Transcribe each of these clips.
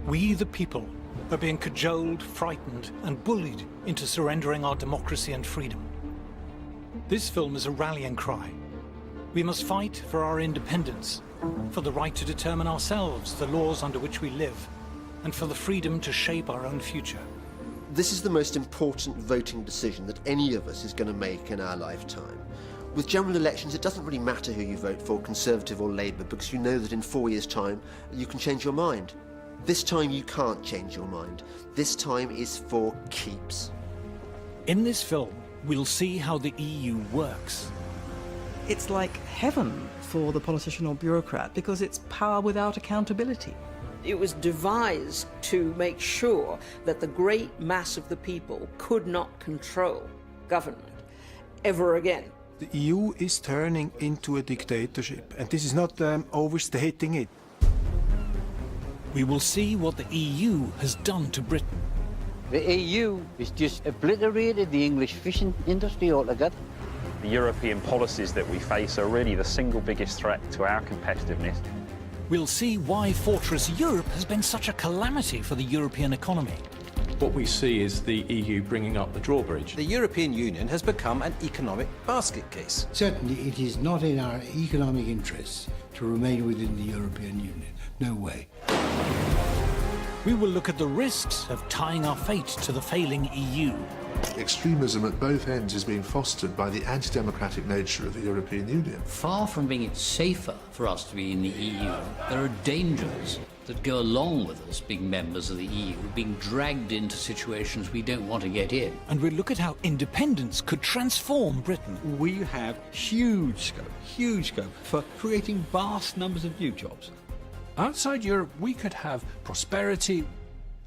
We, the people, are being cajoled, frightened, and bullied into surrendering our democracy and freedom. This film is a rallying cry. We must fight for our independence, for the right to determine ourselves the laws under which we live, and for the freedom to shape our own future. This is the most important voting decision that any of us is going to make in our lifetime. With general elections, it doesn't really matter who you vote for, Conservative or Labour, because you know that in 4 years' time, you can change your mind. This time, you can't change your mind. This time is for keeps. In this film, we'll see how the EU works. It's like heaven for the politician or bureaucrat because it's power without accountability. It was devised to make sure that the great mass of the people could not control government ever again. The EU is turning into a dictatorship, and this is not overstating it. We will see what the EU has done to Britain. The EU has just obliterated the English fishing industry altogether. The European policies that we face are really the single biggest threat to our competitiveness. We'll see why Fortress Europe has been such a calamity for the European economy. What we see is the EU bringing up the drawbridge. The European Union has become an economic basket case. Certainly it is not in our economic interests to remain within the European Union. No way. We will look at the risks of tying our fate to the failing EU. Extremism at both ends is being fostered by the anti-democratic nature of the European Union. Far from being it safer for us to be in the EU, there are dangers that go along with us being members of the EU, being dragged into situations we don't want to get in. And we'll look at how independence could transform Britain. We have huge scope for creating vast numbers of new jobs. Outside Europe, we could have prosperity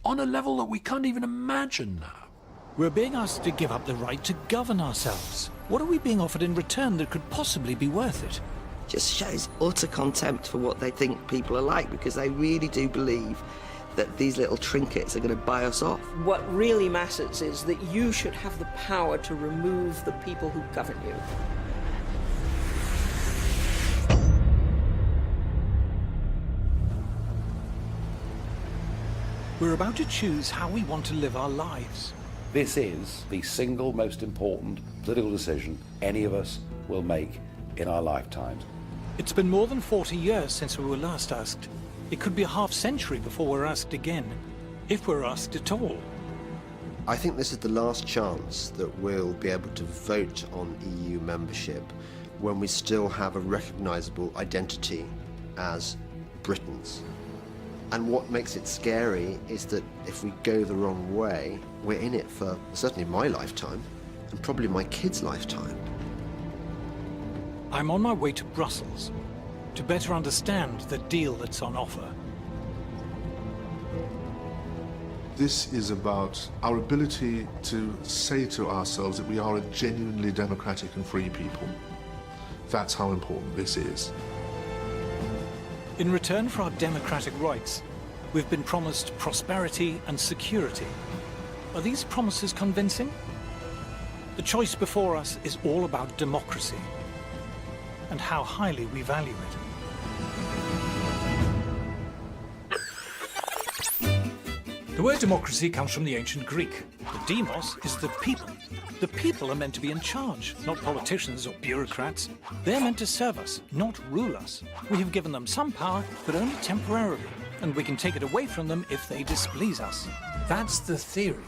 on a level that we can't even imagine now. We're being asked to give up the right to govern ourselves. What are we being offered in return that could possibly be worth it? Just shows utter contempt for what they think people are like, because they really do believe that these little trinkets are going to buy us off. What really matters is that you should have the power to remove the people who govern you. We're about to choose how we want to live our lives. This is the single most important political decision any of us will make in our lifetimes. It's been more than 40 years since we were last asked. It could be a half-century before we're asked again, if we're asked at all. I think this is the last chance that we'll be able to vote on EU membership when we still have a recognisable identity as Britons. And what makes it scary is that if we go the wrong way, we're in it for certainly my lifetime, and probably my kids' lifetime. I'm on my way to Brussels to better understand the deal that's on offer. This is about our ability to say to ourselves that we are a genuinely democratic and free people. That's how important this is. In return for our democratic rights, we've been promised prosperity and security. Are these promises convincing? The choice before us is all about democracy and how highly we value it. The word democracy comes from the ancient Greek. The demos is the people. The people are meant to be in charge, not politicians or bureaucrats. They're meant to serve us, not rule us. We have given them some power, but only temporarily, and we can take it away from them if they displease us. That's the theory.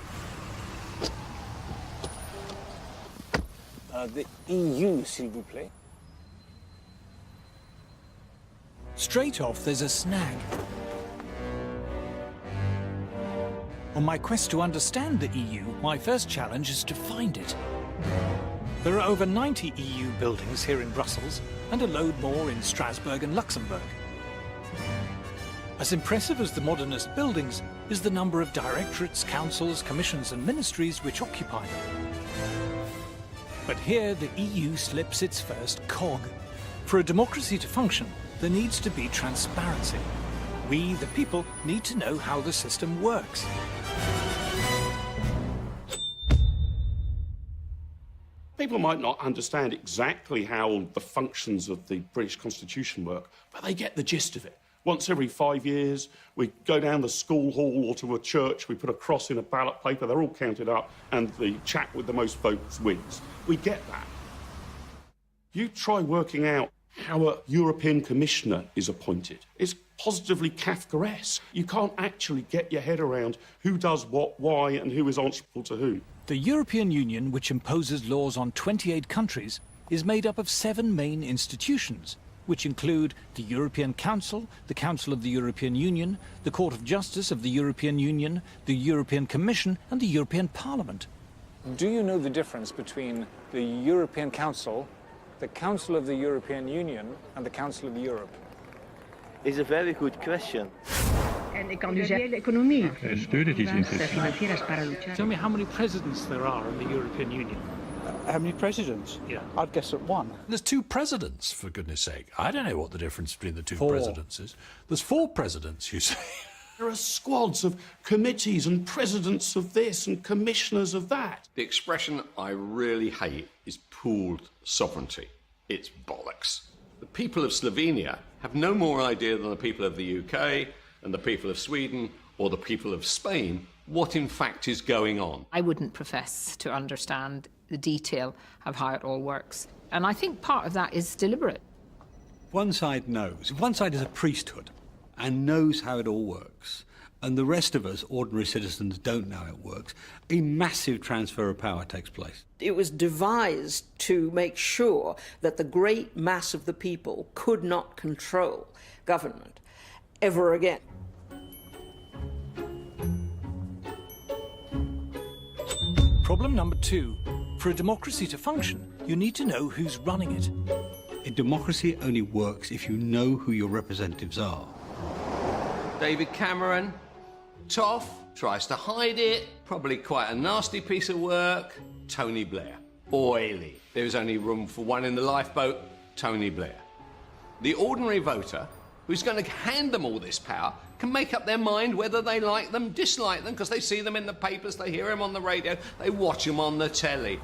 The EU, s'il vous plaît. Straight off, there's a snag. On my quest to understand the EU, my first challenge is to find it. There are over 90 EU buildings here in Brussels, and a load more in Strasbourg and Luxembourg. As impressive as the modernist buildings is the number of directorates, councils, commissions and ministries which occupy them. But here the EU slips its first cog. For a democracy to function, there needs to be transparency. We, the people, need to know how the system works. People might not understand exactly how the functions of the British Constitution work, but they get the gist of it. Once every 5 years, we go down the school hall or to a church, we put a cross in a ballot paper, they're all counted up, and the chap with the most votes wins. We get that. You try working out how a European Commissioner is appointed. It's positively Kafkaesque. You can't actually get your head around who does what, why, and who is answerable to who. The European Union, which imposes laws on 28 countries, is made up of 7 main institutions, which include the European Council, the Council of the European Union, the Court of Justice of the European Union, the European Commission, and the European Parliament. Do you know the difference between the European Council, the Council of the European Union, and the Council of Europe? It's a very good question. Tell me how many presidents there are in the European Union. How many presidents? Yeah. I'd guess at 1. There's 2 presidents, for goodness sake. I don't know what the difference between the 2 4. presidents is. There's 4 presidents, you say. There are squads of committees and presidents of this and commissioners of that. The expression I really hate is pooled sovereignty. It's bollocks. The people of Slovenia have no more idea than the people of the UK and the people of Sweden or the people of Spain what in fact is going on. I wouldn't profess to understand the detail of how it all works. And I think part of that is deliberate. One side knows. If one side is a priesthood and knows how it all works, and the rest of us, ordinary citizens, don't know how it works, a massive transfer of power takes place. It was devised to make sure that the great mass of the people could not control government ever again. Problem number 2. For a democracy to function, you need to know who's running it. A democracy only works if you know who your representatives are. David Cameron, tough, tries to hide it, probably quite a nasty piece of work. Tony Blair, oily. There is only room for one in the lifeboat, Tony Blair. The ordinary voter, who's going to hand them all this power, can make up their mind whether they like them, dislike them, because they see them in the papers, they hear them on the radio, they watch them on the telly.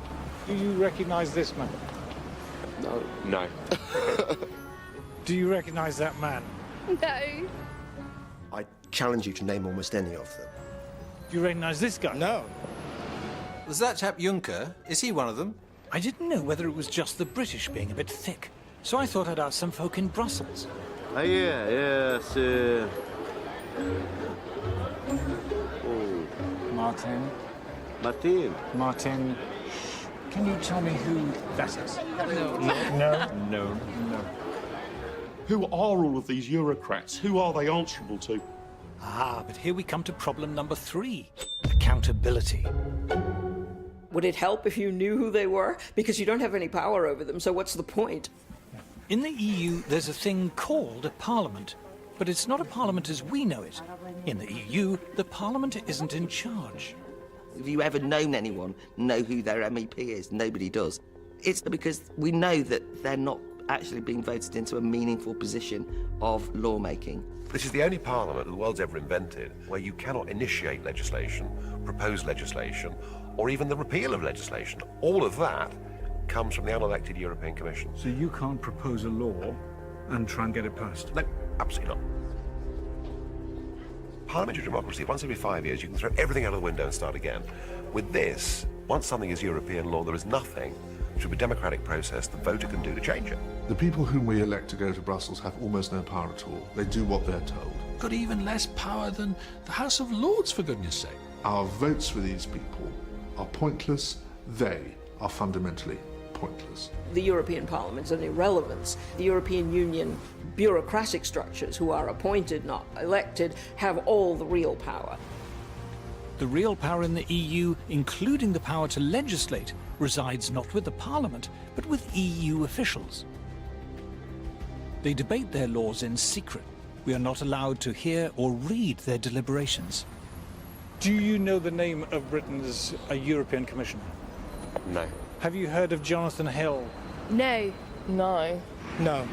Do you recognise this man? No. No. Do you recognise that man? No. I challenge you to name almost any of them. Do you recognise this guy? No. There's that chap Juncker. Is he one of them? I didn't know whether it was just the British being a bit thick, so I thought I'd ask some folk in Brussels. Yes. Martin. Martin. Can you tell me who that is? No. Who are all of these Eurocrats? Who are they answerable to? Ah, but here we come to problem number 3. Accountability. Would it help if you knew who they were? Because you don't have any power over them, so what's the point? In the EU, there's a thing called a parliament, but it's not a parliament as we know it. In the EU, the parliament isn't in charge. Have you ever known anyone know who their MEP is? Nobody does. It's because we know that they're not actually being voted into a meaningful position of lawmaking. This is the only parliament the world's ever invented where you cannot initiate legislation, propose legislation, or even the repeal of legislation. All of that comes from the unelected European Commission. So you can't propose a law and try and get it passed? No, absolutely not. Parliamentary democracy, once every 5 years, you can throw everything out of the window and start again. With this, once something is European law, there is nothing through a democratic process the voter can do to change it. The people whom we elect to go to Brussels have almost no power at all. They do what they're told. Got even less power than the House of Lords, for goodness sake. Our votes for these people are pointless. They are fundamentally pointless. The European Parliament's an irrelevance. The European Union bureaucratic structures, who are appointed, not elected, have all the real power. The real power in the EU, including the power to legislate, resides not with the Parliament, but with EU officials. They debate their laws in secret. We are not allowed to hear or read their deliberations. Do you know the name of Britain's European Commissioner? No. Have you heard of Jonathan Hill? No. No. No.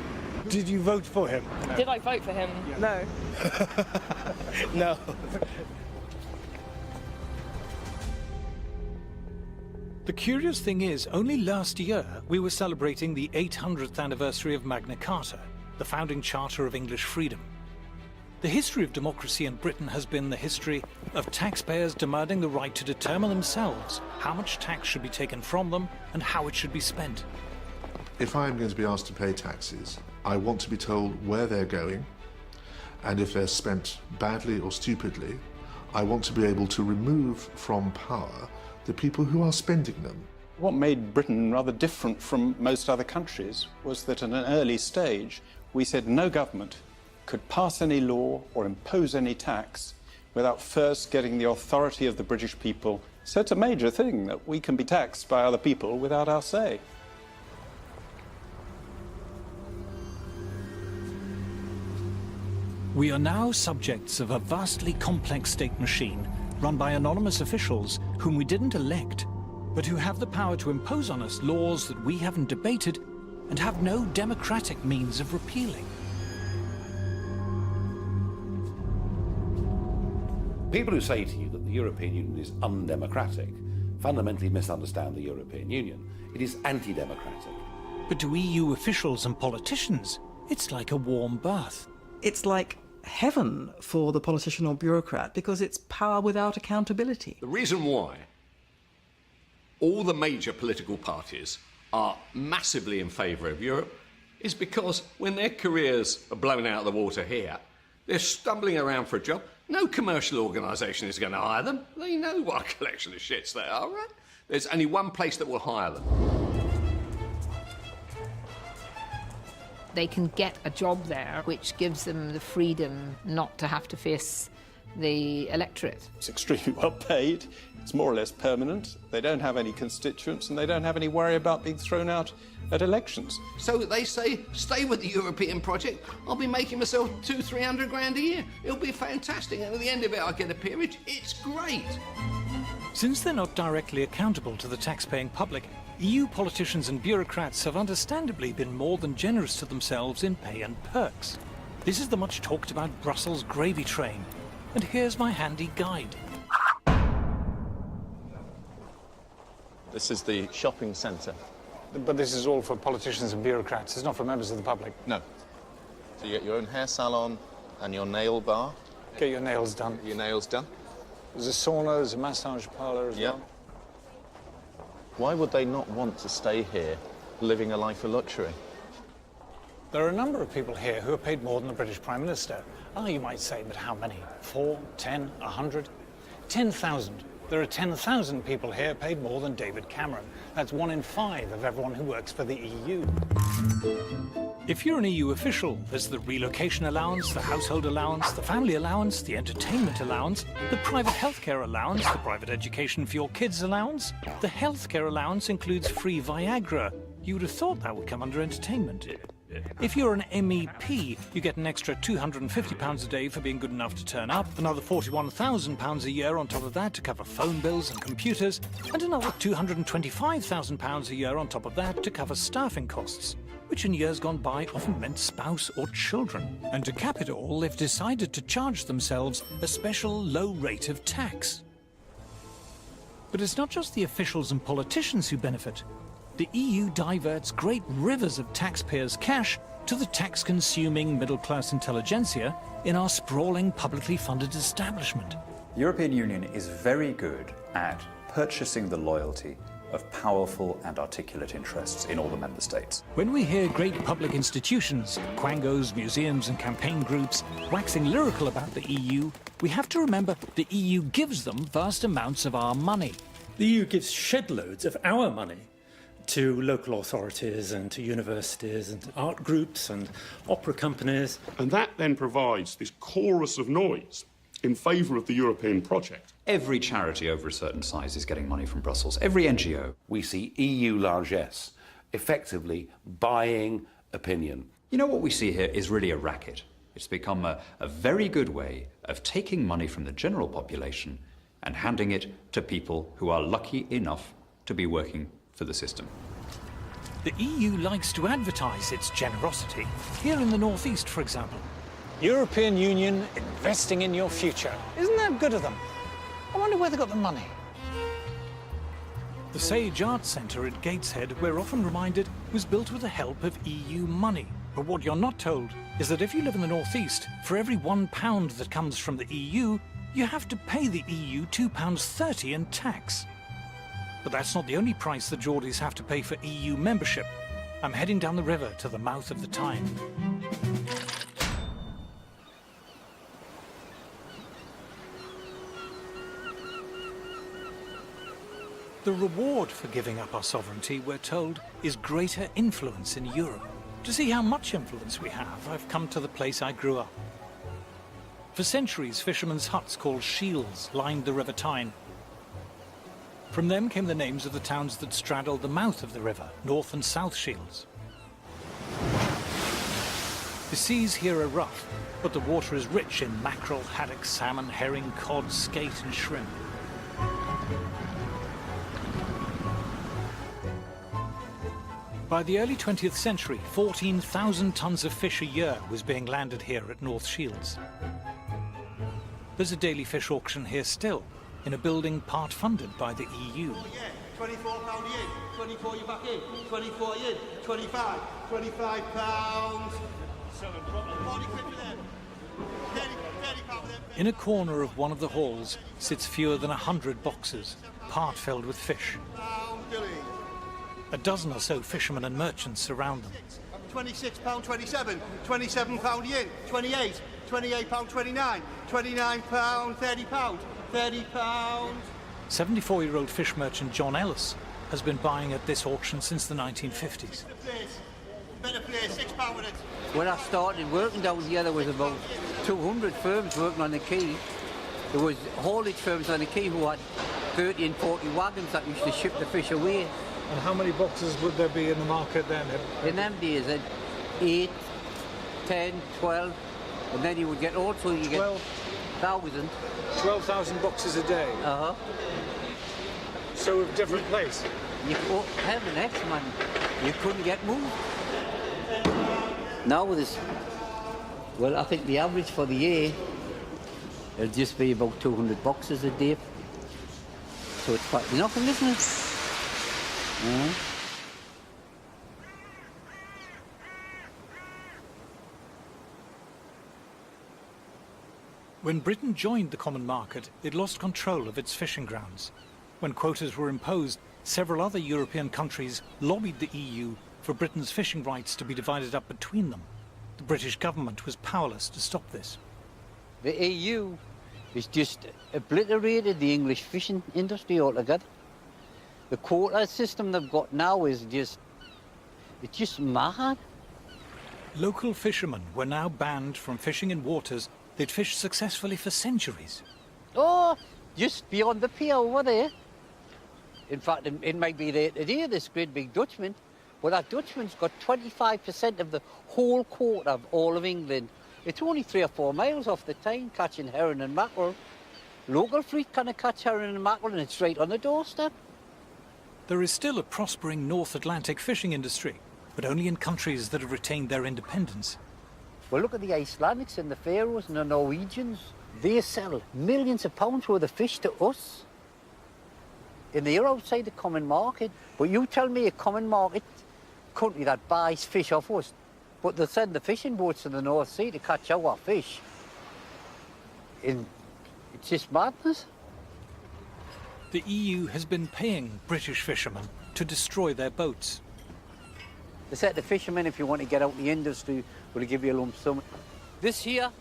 Did you vote for him? No. Did I vote for him? Yeah. No. No. The curious thing is, only last year we were celebrating the 800th anniversary of Magna Carta, the founding charter of English freedom. The history of democracy in Britain has been the history of taxpayers demanding the right to determine themselves how much tax should be taken from them and how it should be spent. If I am going to be asked to pay taxes, I want to be told where they're going, and if they're spent badly or stupidly, I want to be able to remove from power the people who are spending them. What made Britain rather different from most other countries was that at an early stage we said no government could pass any law or impose any tax without first getting the authority of the British people. So it's a major thing that we can be taxed by other people without our say. We are now subjects of a vastly complex state machine run by anonymous officials whom we didn't elect, but who have the power to impose on us laws that we haven't debated and have no democratic means of repealing. People who say to you that the European Union is undemocratic fundamentally misunderstand the European Union. It is anti-democratic. But to EU officials and politicians, it's like a warm bath. It's like heaven for the politician or bureaucrat because it's power without accountability. The reason why all the major political parties are massively in favour of Europe is because when their careers are blown out of the water here, they're stumbling around for a job. No commercial organisation is going to hire them. They know what a collection of shits they are, right? There's only one place that will hire them. They can get a job there, which gives them the freedom not to have to face the electorate. It's extremely well paid, it's more or less permanent, they don't have any constituents and they don't have any worry about being thrown out at elections. So they say, stay with the European project, I'll be making myself 200-300 grand a year. It'll be fantastic, and at the end of it I'll get a peerage. It's great. Since they're not directly accountable to the tax-paying public, EU politicians and bureaucrats have understandably been more than generous to themselves in pay and perks. This is the much talked about Brussels gravy train, and here's my handy guide. This is the shopping centre. But this is all for politicians and bureaucrats. It's not for members of the public. No. So you get your own hair salon and your nail bar. Get your nails done. Your nails done. There's a sauna, there's a massage parlour as well. Why would they not want to stay here, living a life of luxury? There are a number of people here who are paid more than the British Prime Minister. Ah, you might say, but how many? 4, 10, 100? 10,000. There are 10,000 people here paid more than David Cameron. That's 1 in 5 of everyone who works for the EU. If you're an EU official, there's the relocation allowance, the household allowance, the family allowance, the entertainment allowance, the private healthcare allowance, the private education for your kids allowance. The healthcare allowance includes free Viagra. You would have thought that would come under entertainment. If you're an MEP, you get an extra £250 a day for being good enough to turn up, another £41,000 a year on top of that to cover phone bills and computers, and another £225,000 a year on top of that to cover staffing costs, which in years gone by often meant spouse or children. And to cap it all, they've decided to charge themselves a special low rate of tax. But it's not just the officials and politicians who benefit. The EU diverts great rivers of taxpayers' cash to the tax-consuming middle-class intelligentsia in our sprawling, publicly funded establishment. The European Union is very good at purchasing the loyalty of powerful and articulate interests in all the member states. When we hear great public institutions, quangos, museums and campaign groups, waxing lyrical about the EU, we have to remember the EU gives them vast amounts of our money. The EU gives shed loads of our money to local authorities and to universities and to art groups and opera companies. And that then provides this chorus of noise in favour of the European project. Every charity over a certain size is getting money from Brussels. Every NGO. We see EU largesse effectively buying opinion. You know, what we see here is really a racket. It's become a very good way of taking money from the general population and handing it to people who are lucky enough to be working for the system. The EU likes to advertise its generosity. Here in the northeast, for example. European Union investing in your future. Isn't that good of them? I wonder where they got the money. The Sage Arts Centre at Gateshead, we're often reminded, was built with the help of EU money. But what you're not told is that if you live in the northeast, for every £1 that comes from the EU, you have to pay the EU £2.30 in tax. But that's not the only price the Geordies have to pay for EU membership. I'm heading down the river to the mouth of the Tyne. The reward for giving up our sovereignty, we're told, is greater influence in Europe. To see how much influence we have, I've come to the place I grew up. For centuries, fishermen's huts called shields lined the River Tyne. From them came the names of the towns that straddled the mouth of the river, North and South Shields. The seas here are rough, but the water is rich in mackerel, haddock, salmon, herring, cod, skate and shrimp. By the early 20th century, 14,000 tons of fish a year was being landed here at North Shields. There's a daily fish auction here still, in a building part funded by the EU. £24 in, 24 you back in, 24 in, 25, £25. 40 quid for them. 30 pound for them. In a corner of one of the halls sits fewer than 100 boxes, part filled with fish. A dozen or so fishermen and merchants surround them. £26.27, £27 yen, 28, £28.29, £29, £30, £30. 74-year-old fish merchant John Ellis has been buying at this auction since the 1950s. Better place, £6 with it. When I started working down here, there was about 200 firms working on the quay. There was haulage firms on the quay who had 30 and 40 wagons that used to ship the fish away. And how many boxes would there be in the market then? In them days, 8, 10, 12, and then you would get also, you get 1,000. 12,000 boxes a day? Uh-huh. So with different place? You couldn't have the next man. You couldn't get moved. Now with this, well, I think the average for the year, it'll just be about 200 boxes a day. So it's quite nothing, isn't it? When Britain joined the common market, it lost control of its fishing grounds. When quotas were imposed, several other European countries lobbied the EU for Britain's fishing rights to be divided up between them. The British government was powerless to stop this. The EU has just obliterated the English fishing industry altogether. The quota system they've got now is it's just mad. Local fishermen were now banned from fishing in waters they'd fished successfully for centuries. Oh, just beyond the pier over there. In fact, it might be there today, this great big Dutchman, but that Dutchman's got 25% of the whole quota of all of England. It's only 3 or 4 miles off the Tyne, catching herring and mackerel. Local fleet can't catch herring and mackerel, and it's right on the doorstep. There is still a prospering North Atlantic fishing industry, but only in countries that have retained their independence. Well, look at the Icelandics and the Faroes and the Norwegians. They sell millions of pounds worth of fish to us. And they're outside the common market. But you tell me a common market country that buys fish off us, but they send the fishing boats to the North Sea to catch our fish. And it's just madness. The EU has been paying British fishermen to destroy their boats. They said the fishermen, if you want to get out the industry, will give you a lump sum. This here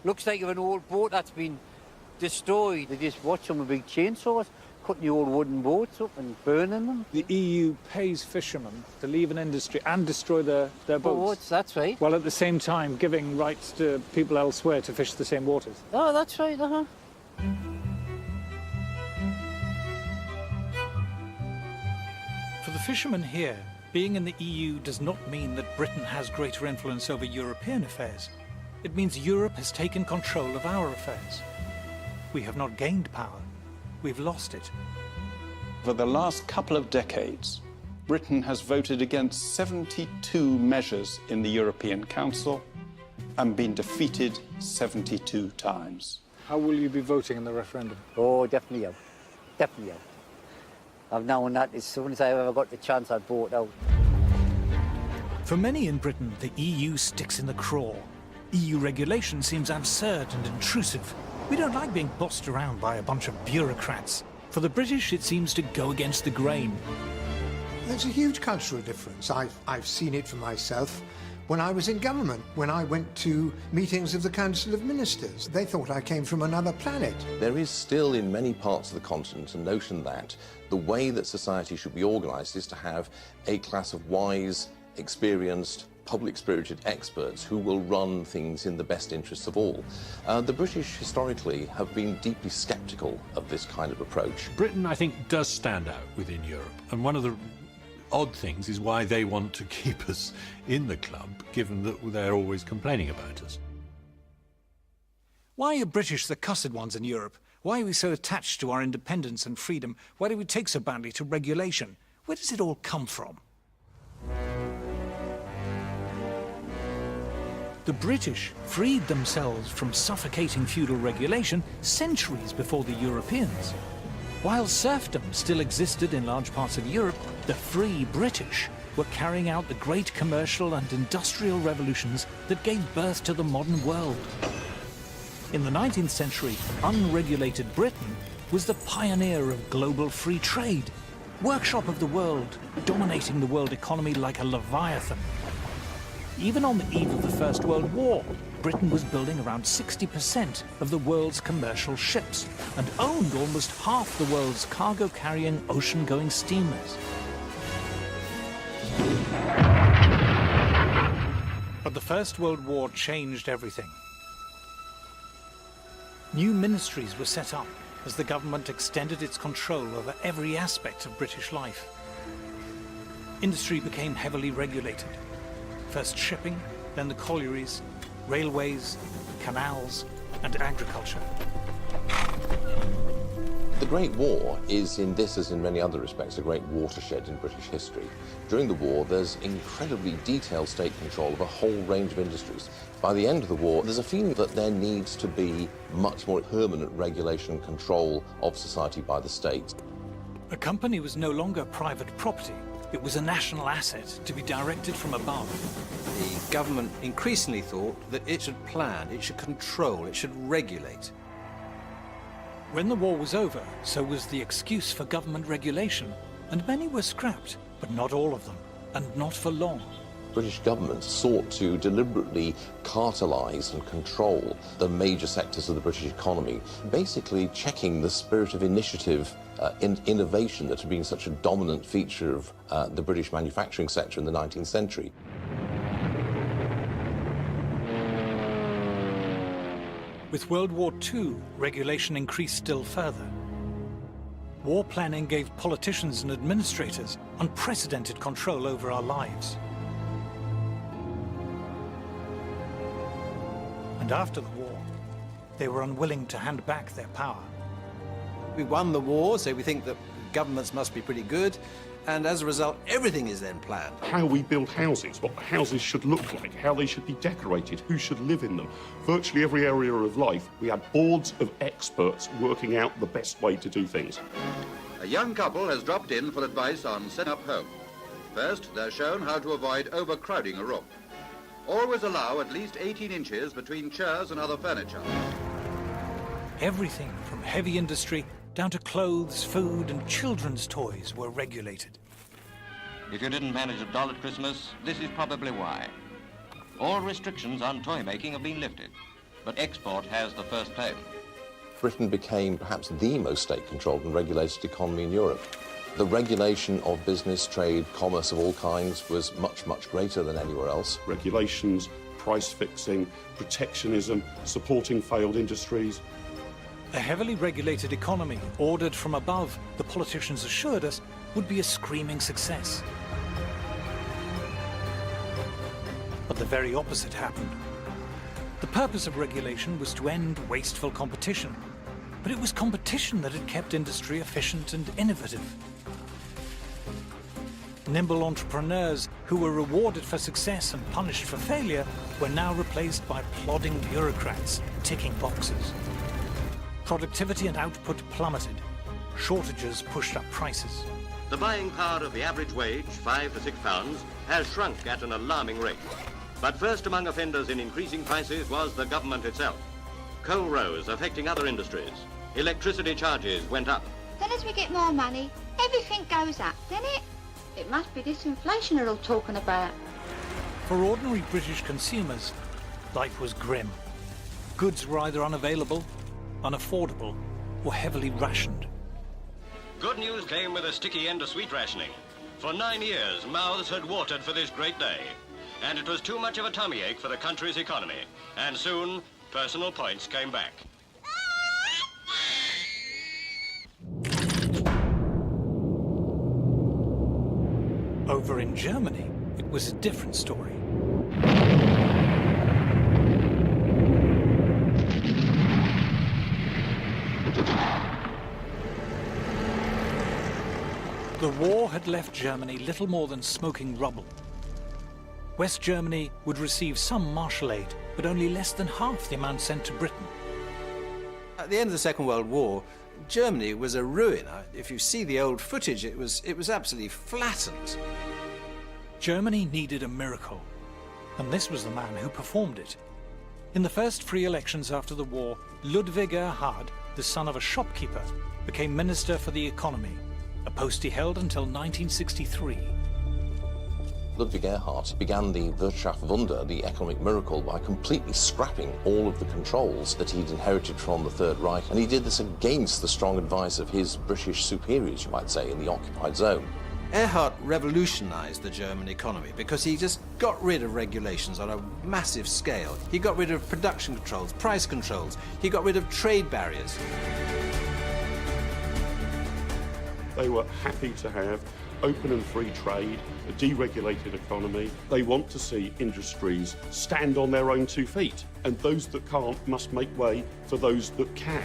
looks like an old boat that's been destroyed. They just watch them with big chainsaws, cutting the old wooden boats up and burning them. The EU pays fishermen to leave an industry and destroy their boats. That's right. While at the same time giving rights to people elsewhere to fish the same waters. Oh, that's right, uh-huh. For the fishermen here, being in the EU does not mean that Britain has greater influence over European affairs. It means Europe has taken control of our affairs. We have not gained power, we've lost it. For the last couple of decades, Britain has voted against 72 measures in the European Council and been defeated 72 times. How will you be voting in the referendum? Oh, definitely out. Definitely out. I've known that as soon as I ever got the chance, I'd vote out. For many in Britain, the EU sticks in the craw. EU regulation seems absurd and intrusive. We don't like being bossed around by a bunch of bureaucrats. For the British, it seems to go against the grain. There's a huge cultural difference. I've seen it for myself when I was in government, when I went to meetings of the Council of Ministers. They thought I came from another planet. There is still in many parts of the continent a notion that the way that society should be organised is to have a class of wise, experienced, public-spirited experts who will run things in the best interests of all. The British historically have been deeply sceptical of this kind of approach. Britain, I think, does stand out within Europe, and one of the odd things is why they want to keep us in the club, given that they're always complaining about us. Why are British the cussed ones in Europe? Why are we so attached to our independence and freedom? Why do we take so badly to regulation? Where does it all come from? The British freed themselves from suffocating feudal regulation centuries before the Europeans. While serfdom still existed in large parts of Europe, the free British were carrying out the great commercial and industrial revolutions that gave birth to the modern world. In the 19th century, unregulated Britain was the pioneer of global free trade, workshop of the world, dominating the world economy like a leviathan. Even on the eve of the First World War, Britain was building around 60% of the world's commercial ships and owned almost half the world's cargo-carrying ocean-going steamers. But the First World War changed everything. New ministries were set up as the government extended its control over every aspect of British life. Industry became heavily regulated. First shipping, then the collieries, railways, canals, and agriculture. The Great War is, in this as in many other respects, a great watershed in British history. During the war, there's incredibly detailed state control of a whole range of industries. By the end of the war, there's a feeling that there needs to be much more permanent regulation and control of society by the state. A company was no longer private property. It was a national asset to be directed from above. The government increasingly thought that it should plan, it should control, it should regulate. When the war was over, so was the excuse for government regulation, and many were scrapped, but not all of them, and not for long. British government sought to deliberately cartelise and control the major sectors of the British economy, basically checking the spirit of initiative and innovation that had been such a dominant feature of the British manufacturing sector in the 19th century. With World War II, regulation increased still further. War planning gave politicians and administrators unprecedented control over our lives. And after the war, they were unwilling to hand back their power. We won the war, so we think that governments must be pretty good, and as a result, everything is then planned. How we build houses, what houses should look like, how they should be decorated, who should live in them. Virtually every area of life, we had boards of experts working out the best way to do things. A young couple has dropped in for advice on setting up home. First, they're shown how to avoid overcrowding a room. Always allow at least 18 inches between chairs and other furniture. Everything from heavy industry down to clothes, food, and children's toys were regulated. If you didn't manage a doll at Christmas, this is probably why. All restrictions on toy making have been lifted, but export has the first claim. Britain became perhaps the most state-controlled and regulated economy in Europe. The regulation of business, trade, commerce of all kinds was much, much greater than anywhere else. Regulations, price fixing, protectionism, supporting failed industries. A heavily regulated economy, ordered from above, the politicians assured us, would be a screaming success. But the very opposite happened. The purpose of regulation was to end wasteful competition, but it was competition that had kept industry efficient and innovative. Nimble entrepreneurs who were rewarded for success and punished for failure were now replaced by plodding bureaucrats ticking boxes. Productivity and output plummeted. Shortages pushed up prices. The buying power of the average wage, £5 to £6, has shrunk at an alarming rate. But first among offenders in increasing prices was the government itself. Coal rose, affecting other industries. Electricity charges went up. Then as we get more money, everything goes up, doesn't it? It must be this inflation they're all talking about. For ordinary British consumers, life was grim. Goods were either unavailable, unaffordable, or heavily rationed. Good news came with a sticky end to sweet rationing. For 9 years, mouths had watered for this great day. And it was too much of a tummy ache for the country's economy. And soon, personal points came back. Over in Germany, it was a different story. The war had left Germany little more than smoking rubble. West Germany would receive some Marshall aid, but only less than half the amount sent to Britain. At the end of the Second World War, Germany was a ruin. If you see the old footage, it was absolutely flattened. Germany needed a miracle, and this was the man who performed it. In the first free elections after the war, Ludwig Erhard, the son of a shopkeeper, became Minister for the Economy, a post he held until 1963. Ludwig Erhard began the Wirtschaftswunder, the economic miracle, by completely scrapping all of the controls that he'd inherited from the Third Reich, and he did this against the strong advice of his British superiors, you might say, in the occupied zone. Erhard revolutionized the German economy because he just got rid of regulations on a massive scale. He got rid of production controls, price controls. He got rid of trade barriers. They were happy to have open and free trade, a deregulated economy. They want to see industries stand on their own 2 feet, and those that can't must make way for those that can.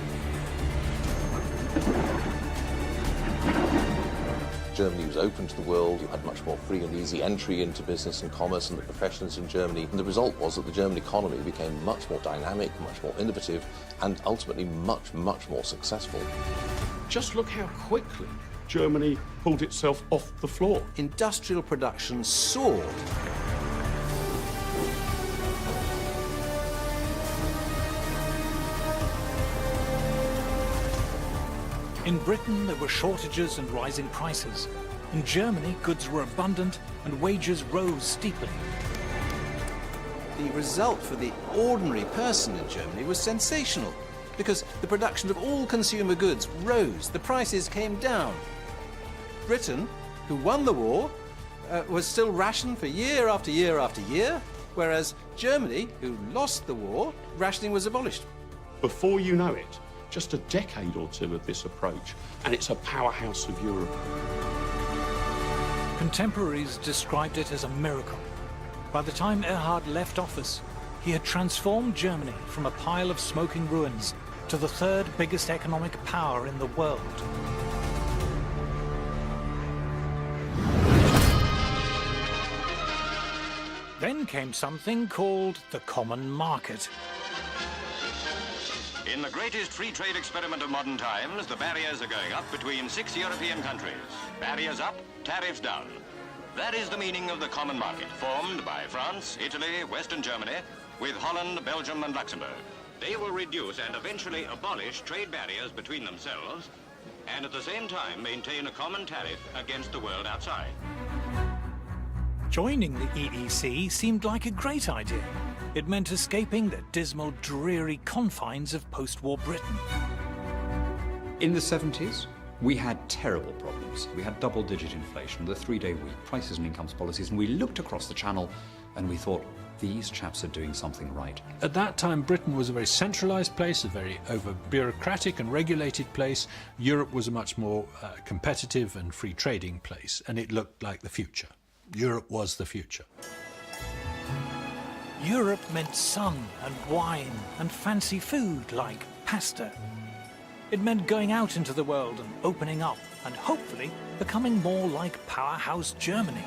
Germany was open to the world. You had much more free and easy entry into business and commerce and the professions in Germany. And the result was that the German economy became much more dynamic, much more innovative, and ultimately much, much more successful. Just look how quickly Germany pulled itself off the floor. Industrial production soared. In Britain, there were shortages and rising prices. In Germany, goods were abundant and wages rose steeply. The result for the ordinary person in Germany was sensational, because the production of all consumer goods rose, the prices came down. Britain, who won the war, was still rationed for year after year after year, whereas Germany, who lost the war, rationing was abolished. Before you know it, just a decade or two of this approach, and it's a powerhouse of Europe. Contemporaries described it as a miracle. By the time Erhard left office, he had transformed Germany from a pile of smoking ruins to the third biggest economic power in the world. Then came something called the common market. In the greatest free trade experiment of modern times, the barriers are going up between 6 European countries. Barriers up, tariffs down. That is the meaning of the common market, formed by France, Italy, Western Germany, with Holland, Belgium and Luxembourg. They will reduce and eventually abolish trade barriers between themselves and at the same time maintain a common tariff against the world outside. Joining the EEC seemed like a great idea. It meant escaping the dismal, dreary confines of post-war Britain. In the 70s, we had terrible problems. We had double-digit inflation, the 3-day week, prices and incomes policies, and we looked across the channel and we thought, these chaps are doing something right. At that time, Britain was a very centralised place, a very over-bureaucratic and regulated place. Europe was a much more competitive and free-trading place, and it looked like the future. Europe was the future. Europe meant sun and wine and fancy food like pasta. It meant going out into the world and opening up and hopefully becoming more like powerhouse Germany.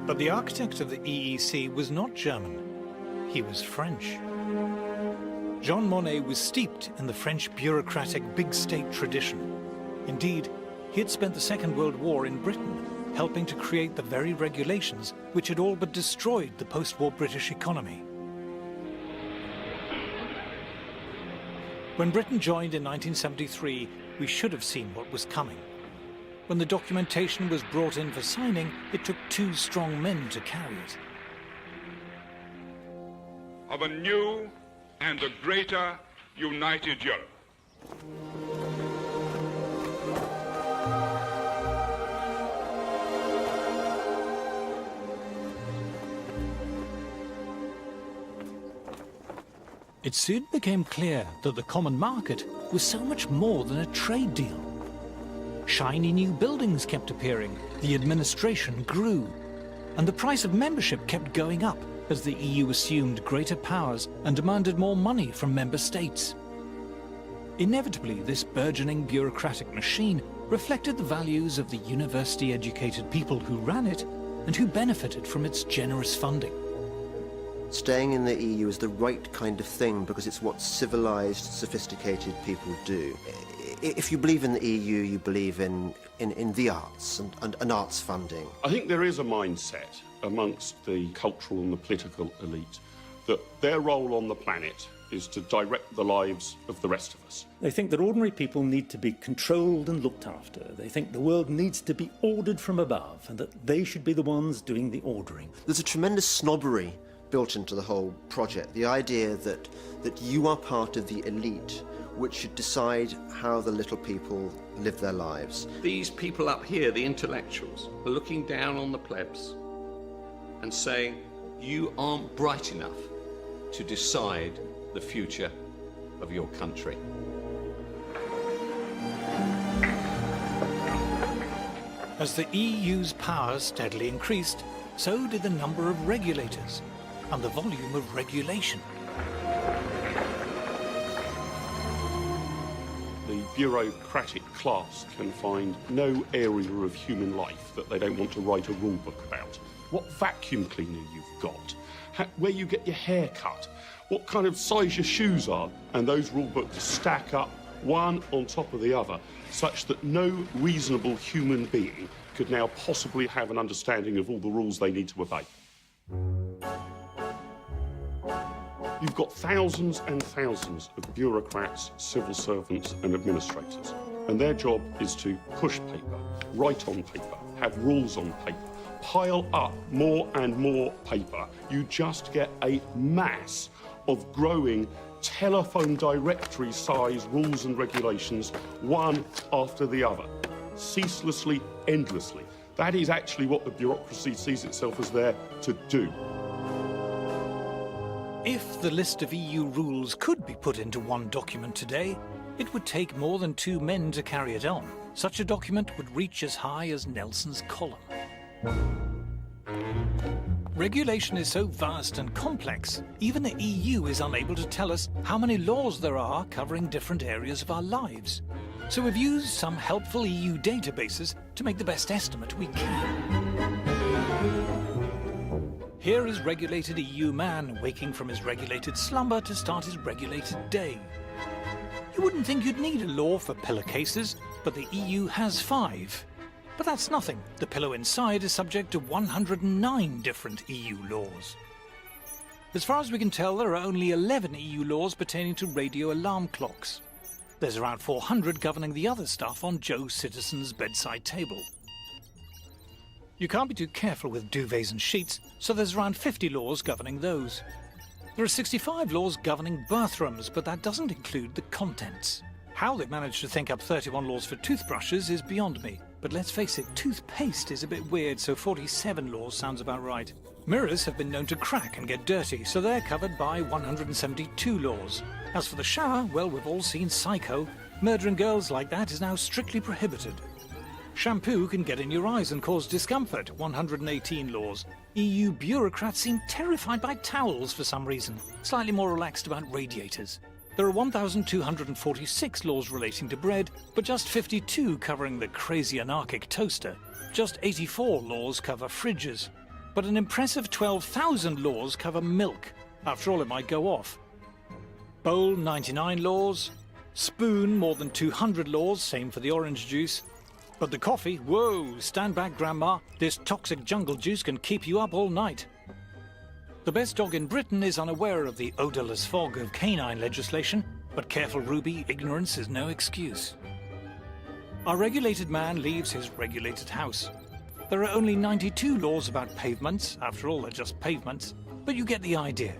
But the architect of the EEC was not German. He was French. Jean Monnet was steeped in the French bureaucratic big state tradition. Indeed, he had spent the Second World War in Britain, helping to create the very regulations which had all but destroyed the post-war British economy. When Britain joined in 1973, we should have seen what was coming. When the documentation was brought in for signing, it took 2 strong men to carry it. Of a new and a greater united Europe. It soon became clear that the common market was so much more than a trade deal. Shiny new buildings kept appearing, the administration grew, and the price of membership kept going up as the EU assumed greater powers and demanded more money from member states. Inevitably, this burgeoning bureaucratic machine reflected the values of the university-educated people who ran it and who benefited from its generous funding. Staying in the EU is the right kind of thing because it's what civilized, sophisticated people do. If you believe in the EU, you believe in the arts and arts funding. I think there is a mindset amongst the cultural and the political elite that their role on the planet is to direct the lives of the rest of us. They think that ordinary people need to be controlled and looked after. They think the world needs to be ordered from above and that they should be the ones doing the ordering. There's a tremendous snobbery built into the whole project. The idea that you are part of the elite which should decide how the little people live their lives. These people up here, the intellectuals, are looking down on the plebs and saying, you aren't bright enough to decide the future of your country. As the EU's powers steadily increased, so did the number of regulators and the volume of regulation. The bureaucratic class can find no area of human life that they don't want to write a rule book about. What vacuum cleaner you've got, where you get your hair cut, what kind of size your shoes are, and those rule books stack up one on top of the other, such that no reasonable human being could now possibly have an understanding of all the rules they need to obey. You've got thousands and thousands of bureaucrats, civil servants and administrators, and their job is to push paper, write on paper, have rules on paper, pile up more and more paper. You just get a mass of growing telephone directory size rules and regulations, one after the other, ceaselessly, endlessly. That is actually what the bureaucracy sees itself as there to do. If the list of EU rules could be put into one document today, it would take more than 2 men to carry it on. Such a document would reach as high as Nelson's column. Regulation is so vast and complex, even the EU is unable to tell us how many laws there are covering different areas of our lives. So we've used some helpful EU databases to make the best estimate we can. Here is regulated EU man waking from his regulated slumber to start his regulated day. You wouldn't think you'd need a law for pillowcases, but the EU has 5. But that's nothing. The pillow inside is subject to 109 different EU laws. As far as we can tell, there are only 11 EU laws pertaining to radio alarm clocks. There's around 400 governing the other stuff on Joe Citizen's bedside table. You can't be too careful with duvets and sheets, so there's around 50 laws governing those. There are 65 laws governing bathrooms, but that doesn't include the contents. How they've managed to think up 31 laws for toothbrushes is beyond me. But let's face it, toothpaste is a bit weird, so 47 laws sounds about right. Mirrors have been known to crack and get dirty, so they're covered by 172 laws. As for the shower, well, we've all seen Psycho. Murdering girls like that is now strictly prohibited. Shampoo can get in your eyes and cause discomfort, 118 laws. EU bureaucrats seem terrified by towels for some reason, slightly more relaxed about radiators. There are 1,246 laws relating to bread, but just 52 covering the crazy anarchic toaster. Just 84 laws cover fridges, but an impressive 12,000 laws cover milk. After all, it might go off. Bowl, 99 laws. Spoon, more than 200 laws, same for the orange juice. But the coffee, whoa, stand back, Grandma. This toxic jungle juice can keep you up all night. The best dog in Britain is unaware of the odourless fog of canine legislation, but careful Ruby, ignorance is no excuse. Our regulated man leaves his regulated house. There are only 92 laws about pavements, after all they're just pavements, but you get the idea.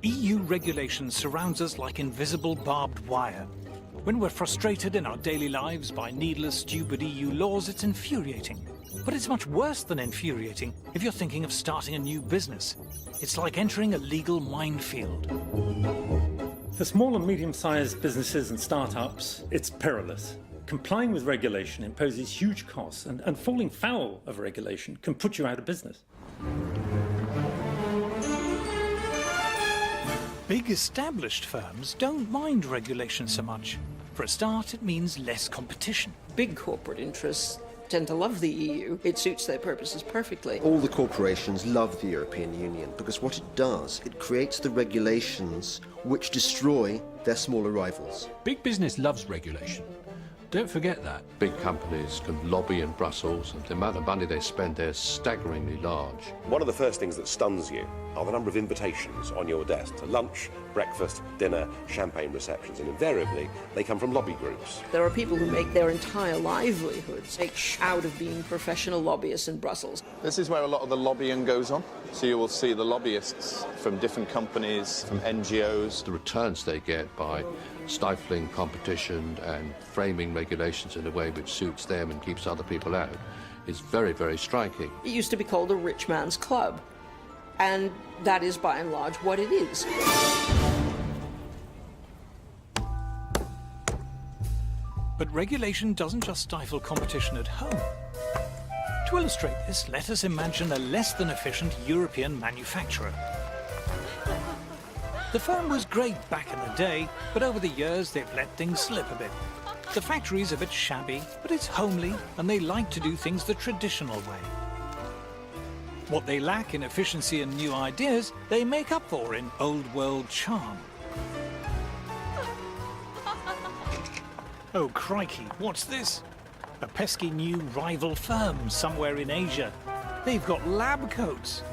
EU regulation surrounds us like invisible barbed wire. When we're frustrated in our daily lives by needless, stupid EU laws, it's infuriating. But it's much worse than infuriating if you're thinking of starting a new business. It's like entering a legal minefield. For small and medium-sized businesses and startups, it's perilous. Complying with regulation imposes huge costs, and falling foul of regulation can put you out of business. Big established firms don't mind regulation so much. For a start, it means less competition. Big corporate interests tend to love the EU. It suits their purposes perfectly. All the corporations love the European Union because what it does, it creates the regulations which destroy their smaller rivals. Big business loves regulation. Don't forget that. Big companies can lobby in Brussels, and the amount of money they spend there is staggeringly large. One of the first things that stuns you are the number of invitations on your desk to lunch, breakfast, dinner, champagne receptions, and invariably they come from lobby groups. There are people who make their entire livelihoods out of being professional lobbyists in Brussels. This is where a lot of the lobbying goes on. So you will see the lobbyists from different companies, from NGOs. The returns they get by stifling competition and framing regulations in a way which suits them and keeps other people out is very, very striking. It used to be called a rich man's club, and that is by and large what it is. But regulation doesn't just stifle competition at home. To illustrate this, let us imagine a less than efficient European manufacturer. The firm was great back in the day, but over the years they've let things slip a bit. The factory's a bit shabby, but it's homely, and they like to do things the traditional way. What they lack in efficiency and new ideas, they make up for in old-world charm. Oh, crikey, what's this? A pesky new rival firm somewhere in Asia. They've got lab coats.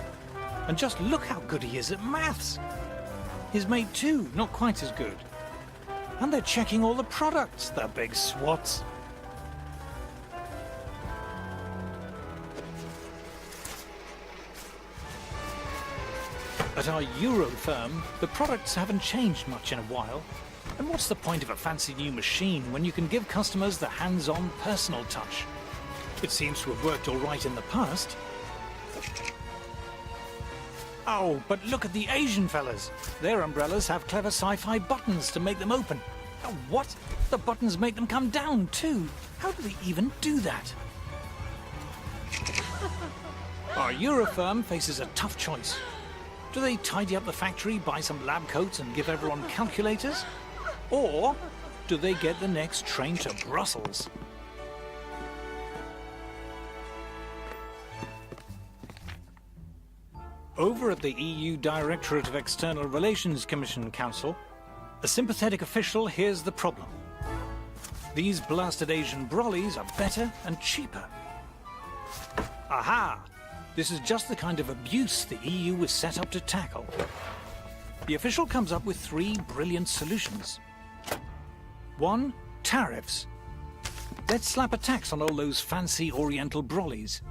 And just look how good he is at maths. His mate too, not quite as good. And they're checking all the products, the big swats. At our Euro firm, the products haven't changed much in a while. And what's the point of a fancy new machine when you can give customers the hands-on personal touch? It seems to have worked all right in the past. Oh, but look at the Asian fellas. Their umbrellas have clever sci-fi buttons to make them open. Oh, what? The buttons make them come down too. How do they even do that? Our Euro firm faces a tough choice. Do they tidy up the factory, buy some lab coats and give everyone calculators? Or do they get the next train to Brussels? Over at the EU Directorate of External Relations Commission Council, a sympathetic official hears the problem. These blasted Asian brollies are better and cheaper. Aha! This is just the kind of abuse the EU was set up to tackle. The official comes up with 3 brilliant solutions. 1. Tariffs. Let's slap a tax on all those fancy Oriental brollies.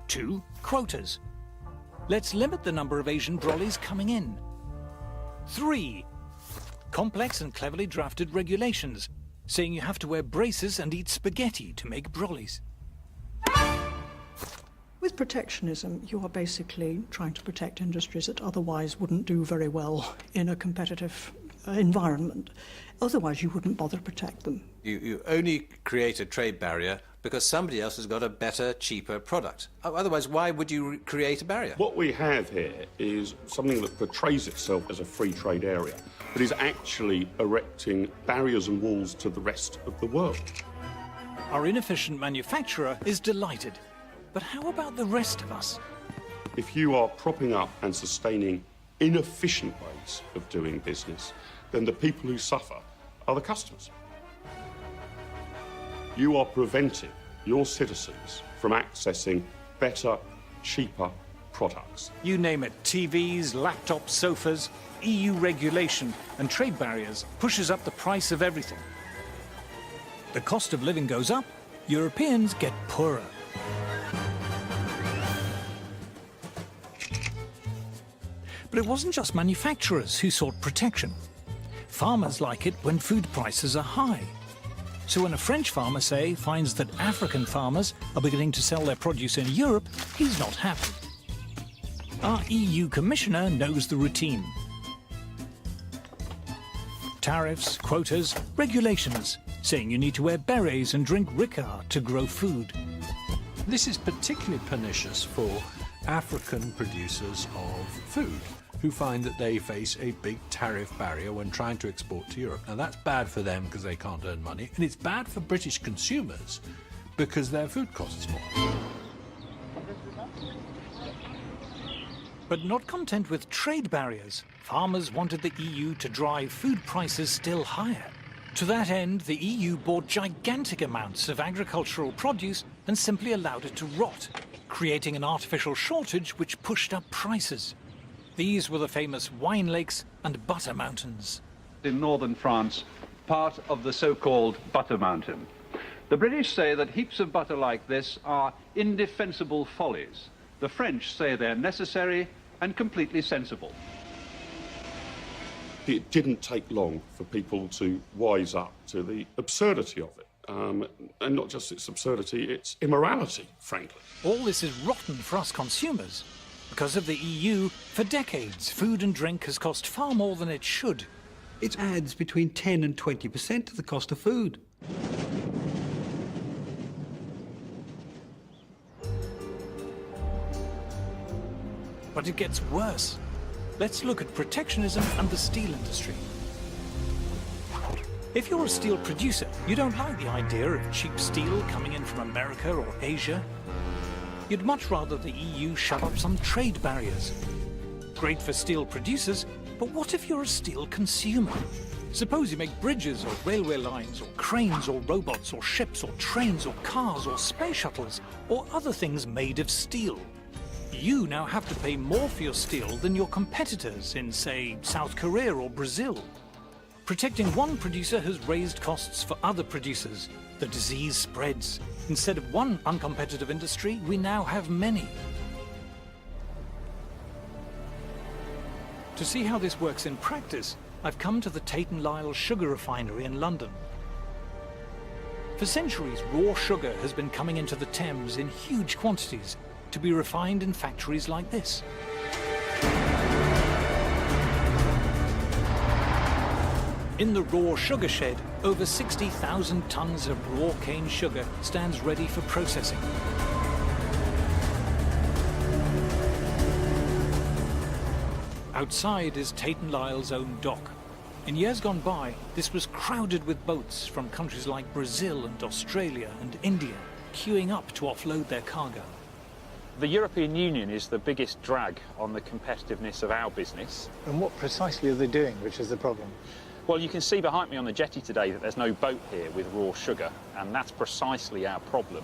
2. Quotas. Let's limit the number of Asian brollies coming in. 3. Complex and cleverly drafted regulations, saying you have to wear braces and eat spaghetti to make brollies. With protectionism, you are basically trying to protect industries that otherwise wouldn't do very well in a competitive environment. Otherwise, you wouldn't bother to protect them. You only create a trade barrier because somebody else has got a better, cheaper product. Otherwise, why would you create a barrier? What we have here is something that portrays itself as a free trade area, but is actually erecting barriers and walls to the rest of the world. Our inefficient manufacturer is delighted. But how about the rest of us? If you are propping up and sustaining inefficient ways of doing business, then the people who suffer are the customers. You are preventing your citizens from accessing better, cheaper products. You name it, TVs, laptops, sofas, EU regulation and trade barriers pushes up the price of everything. The cost of living goes up, Europeans get poorer. But it wasn't just manufacturers who sought protection. Farmers like it when food prices are high. So when a French farmer, say, finds that African farmers are beginning to sell their produce in Europe, he's not happy. Our EU commissioner knows the routine. Tariffs, quotas, regulations, saying you need to wear berets and drink Ricard to grow food. This is particularly pernicious for African producers of food, who find that they face a big tariff barrier when trying to export to Europe. Now that's bad for them because they can't earn money, and it's bad for British consumers because their food costs more. But not content with trade barriers, farmers wanted the EU to drive food prices still higher. To that end, the EU bought gigantic amounts of agricultural produce and simply allowed it to rot, creating an artificial shortage which pushed up prices. These were the famous wine lakes and butter mountains. In northern France, part of the so-called butter mountain. The British say that heaps of butter like this are indefensible follies. The French say they're necessary and completely sensible. It didn't take long for people to wise up to the absurdity of it. And not just its absurdity, its immorality, frankly. All this is rotten for us consumers. Because of the EU, for decades, food and drink has cost far more than it should. It adds between 10 and 20% to the cost of food. But it gets worse. Let's look at protectionism and the steel industry. If you're a steel producer, you don't like the idea of cheap steel coming in from America or Asia. You'd much rather the EU shut up some trade barriers. Great for steel producers, but what if you're a steel consumer? Suppose you make bridges or railway lines or cranes or robots or ships or trains or cars or space shuttles or other things made of steel. You now have to pay more for your steel than your competitors in, say, South Korea or Brazil. Protecting one producer has raised costs for other producers. The disease spreads. Instead of one uncompetitive industry, we now have many. To see how this works in practice, I've come to the Tate & Lyle sugar refinery in London. For centuries, raw sugar has been coming into the Thames in huge quantities to be refined in factories like this. In the raw sugar shed, over 60,000 tons of raw cane sugar stands ready for processing. Outside is Tate & Lyle's own dock. In years gone by, this was crowded with boats from countries like Brazil and Australia and India, queuing up to offload their cargo. The European Union is the biggest drag on the competitiveness of our business. And what precisely are they doing, which is the problem? Well, you can see behind me on the jetty today that there's no boat here with raw sugar, and that's precisely our problem.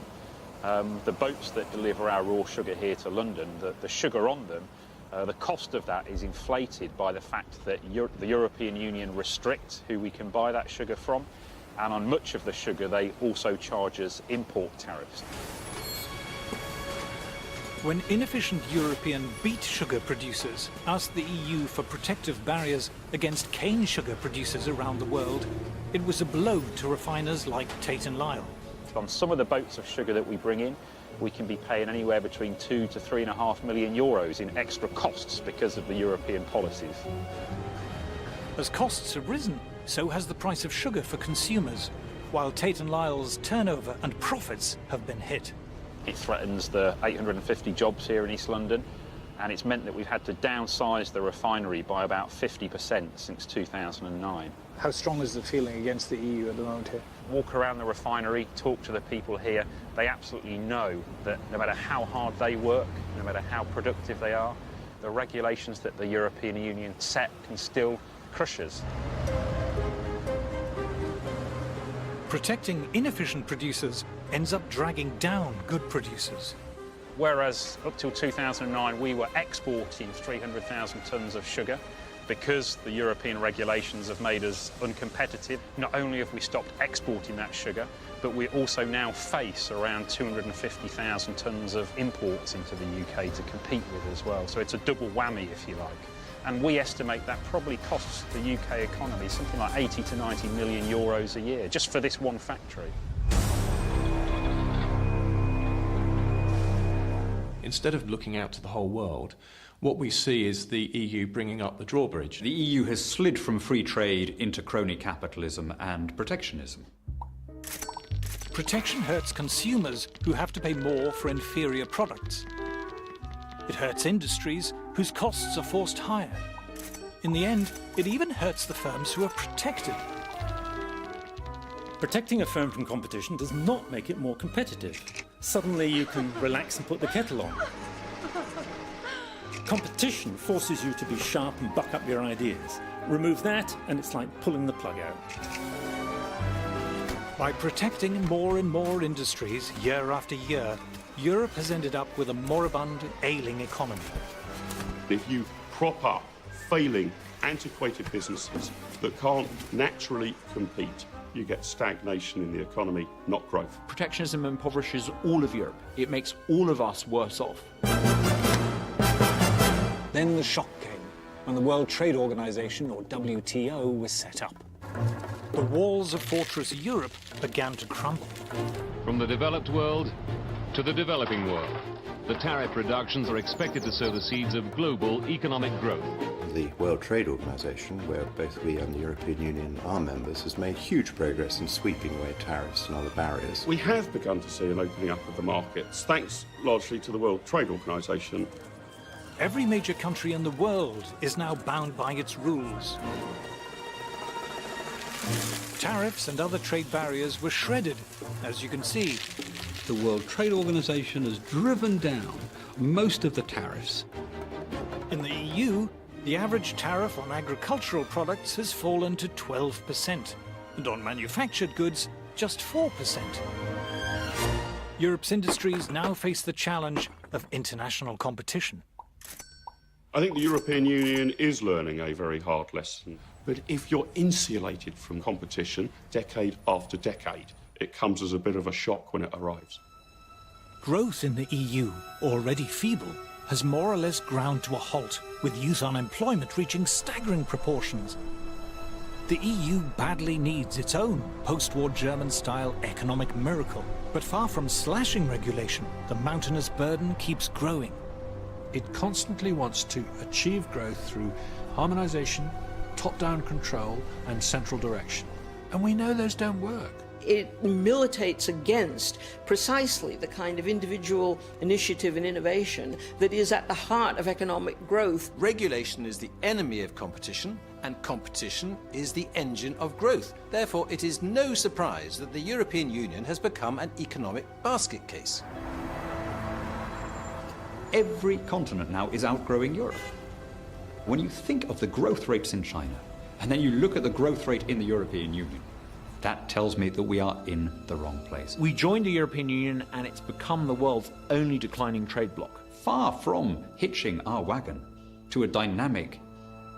The boats that deliver our raw sugar here to London, the sugar on them, the cost of that is inflated by the fact that the European Union restricts who we can buy that sugar from, and on much of the sugar they also charge us import tariffs. When inefficient European beet sugar producers asked the EU for protective barriers against cane sugar producers around the world, it was a blow to refiners like Tate & Lyle. On some of the boats of sugar that we bring in, we can be paying anywhere between 2 to 3.5 million euros in extra costs because of the European policies. As costs have risen, so has the price of sugar for consumers, while Tate & Lyle's turnover and profits have been hit. It threatens the 850 jobs here in East London, and it's meant that we've had to downsize the refinery by about 50% since 2009. How strong is the feeling against the EU at the moment here? Walk around the refinery, talk to the people here. They absolutely know that no matter how hard they work, no matter how productive they are, the regulations that the European Union set can still crush us. Protecting inefficient producers ends up dragging down good producers. Whereas up till 2009 we were exporting 300,000 tonnes of sugar, because the European regulations have made us uncompetitive. Not only have we stopped exporting that sugar, but we also now face around 250,000 tonnes of imports into the UK to compete with as well. So it's a double whammy, if you like. And we estimate that probably costs the UK economy something like 80 to 90 million euros a year, just for this one factory. Instead of looking out to the whole world, what we see is the EU bringing up the drawbridge. The EU has slid from free trade into crony capitalism and protectionism. Protection hurts consumers who have to pay more for inferior products. It hurts industries whose costs are forced higher. In the end, it even hurts the firms who are protected. Protecting a firm from competition does not make it more competitive. Suddenly you can relax and put the kettle on. Competition forces you to be sharp and buck up your ideas. Remove that and it's like pulling the plug out. By protecting more and more industries year after year, Europe has ended up with a moribund, ailing economy. If you prop up failing, antiquated businesses that can't naturally compete, you get stagnation in the economy, not growth. Protectionism impoverishes all of Europe. It makes all of us worse off. Then the shock came when the World Trade Organization, or WTO, was set up. The walls of Fortress Europe began to crumble. From the developed world to the developing world, the tariff reductions are expected to sow the seeds of global economic growth. The World Trade Organization, where both we and the European Union are members, has made huge progress in sweeping away tariffs and other barriers. We have begun to see an opening up of the markets, thanks largely to the World Trade Organization. Every major country in the world is now bound by its rules. Tariffs and other trade barriers were shredded, as you can see. The World Trade Organization has driven down most of the tariffs. In the EU, the average tariff on agricultural products has fallen to 12%, and on manufactured goods, just 4%. Europe's industries now face the challenge of international competition. I think the European Union is learning a very hard lesson. But if you're insulated from competition decade after decade, it comes as a bit of a shock when it arrives. Growth in the EU, already feeble, has more or less ground to a halt, with youth unemployment reaching staggering proportions. The EU badly needs its own post-war German-style economic miracle. But far from slashing regulation, the mountainous burden keeps growing. It constantly wants to achieve growth through harmonization, top-down control and central direction. And we know those don't work. It militates against precisely the kind of individual initiative and innovation that is at the heart of economic growth. Regulation is the enemy of competition, and competition is the engine of growth. Therefore, it is no surprise that the European Union has become an economic basket case. Every continent now is outgrowing Europe. When you think of the growth rates in China, and then you look at the growth rate in the European Union, that tells me that we are in the wrong place. We joined the European Union and it's become the world's only declining trade bloc. Far from hitching our wagon to a dynamic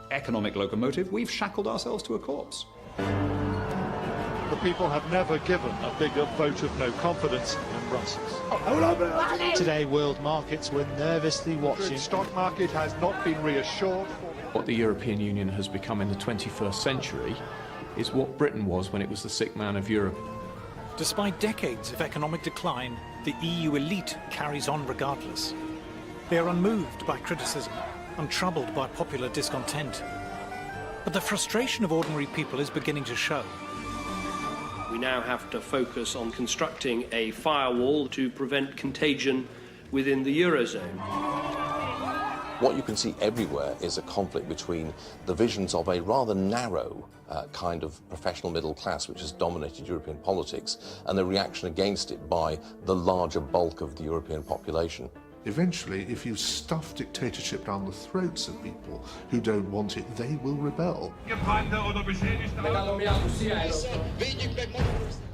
economic locomotive, we've shackled ourselves to a corpse. The people have never given a bigger vote of no confidence in Brussels. Today, world markets were nervously watching. The stock market has not been reassured. What the European Union has become in the 21st century is what Britain was when it was the sick man of Europe. Despite decades of economic decline, the EU elite carries on regardless. They are unmoved by criticism, untroubled by popular discontent. But the frustration of ordinary people is beginning to show. We now have to focus on constructing a firewall to prevent contagion within the Eurozone. What you can see everywhere is a conflict between the visions of a rather narrow kind of professional middle class which has dominated European politics and the reaction against it by the larger bulk of the European population. Eventually, if you stuff dictatorship down the throats of people who don't want it, they will rebel.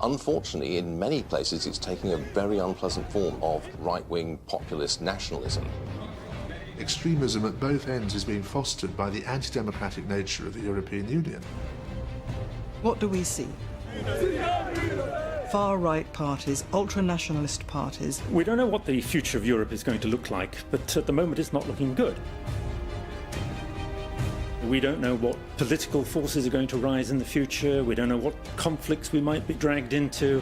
Unfortunately, in many places, it's taking a very unpleasant form of right-wing populist nationalism. Extremism at both ends is being fostered by the anti-democratic nature of the European Union. What do we see? Far-right parties, ultra-nationalist parties. We don't know what the future of Europe is going to look like, but at the moment it's not looking good. We don't know what political forces are going to rise in the future. We don't know what conflicts we might be dragged into.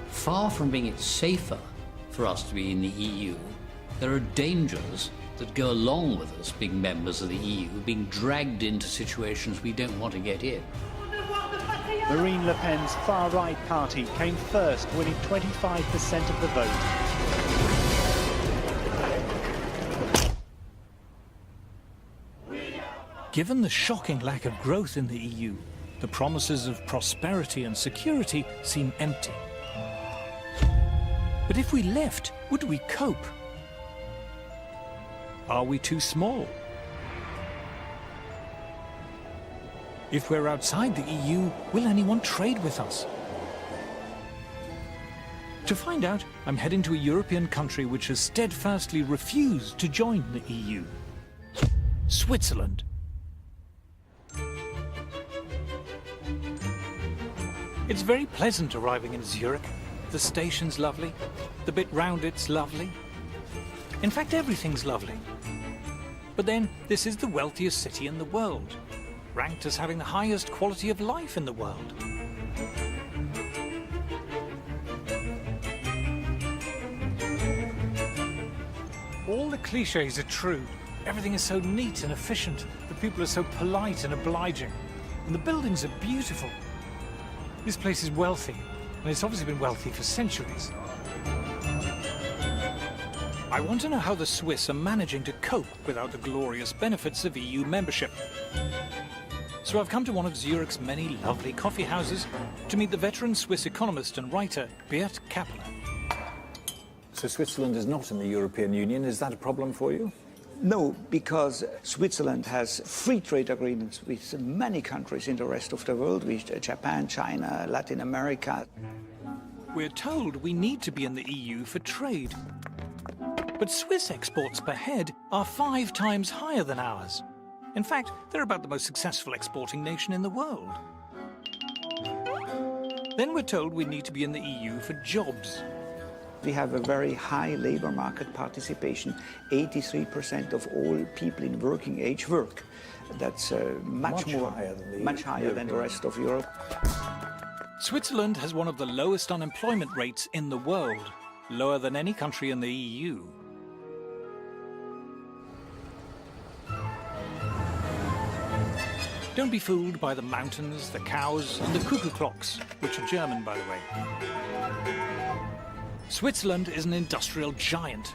Far from being it safer for us to be in the EU, there are dangers that go along with us being members of the EU, being dragged into situations we don't want to get in. Marine Le Pen's far-right party came first, winning 25% of the vote. Given the shocking lack of growth in the EU, the promises of prosperity and security seem empty. But if we left, would we cope? Are we too small? If we're outside the EU, will anyone trade with us? To find out, I'm heading to a European country which has steadfastly refused to join the EU. Switzerland. It's very pleasant arriving in Zurich. The station's lovely. The bit round it's lovely. In fact, everything's lovely. But then, this is the wealthiest city in the world, ranked as having the highest quality of life in the world. All the cliches are true. Everything is so neat and efficient. The people are so polite and obliging. And the buildings are beautiful. This place is wealthy, and it's obviously been wealthy for centuries. I want to know how the Swiss are managing to cope without the glorious benefits of EU membership. So I've come to one of Zurich's many lovely coffee houses to meet the veteran Swiss economist and writer Beat Kappeler. So Switzerland is not in the European Union. Is that a problem for you? No, because Switzerland has free trade agreements with many countries in the rest of the world, with Japan, China, Latin America. We're told we need to be in the EU for trade. But Swiss exports per head are 5 times higher than ours. In fact, they're about the most successful exporting nation in the world. Then we're told we need to be in the EU for jobs. We have a very high labor market participation. 83% of all people in working age work. That's much higher than the rest of Europe. Switzerland has one of the lowest unemployment rates in the world, lower than any country in the EU. Don't be fooled by the mountains, the cows, and the cuckoo clocks, which are German, by the way. Switzerland is an industrial giant.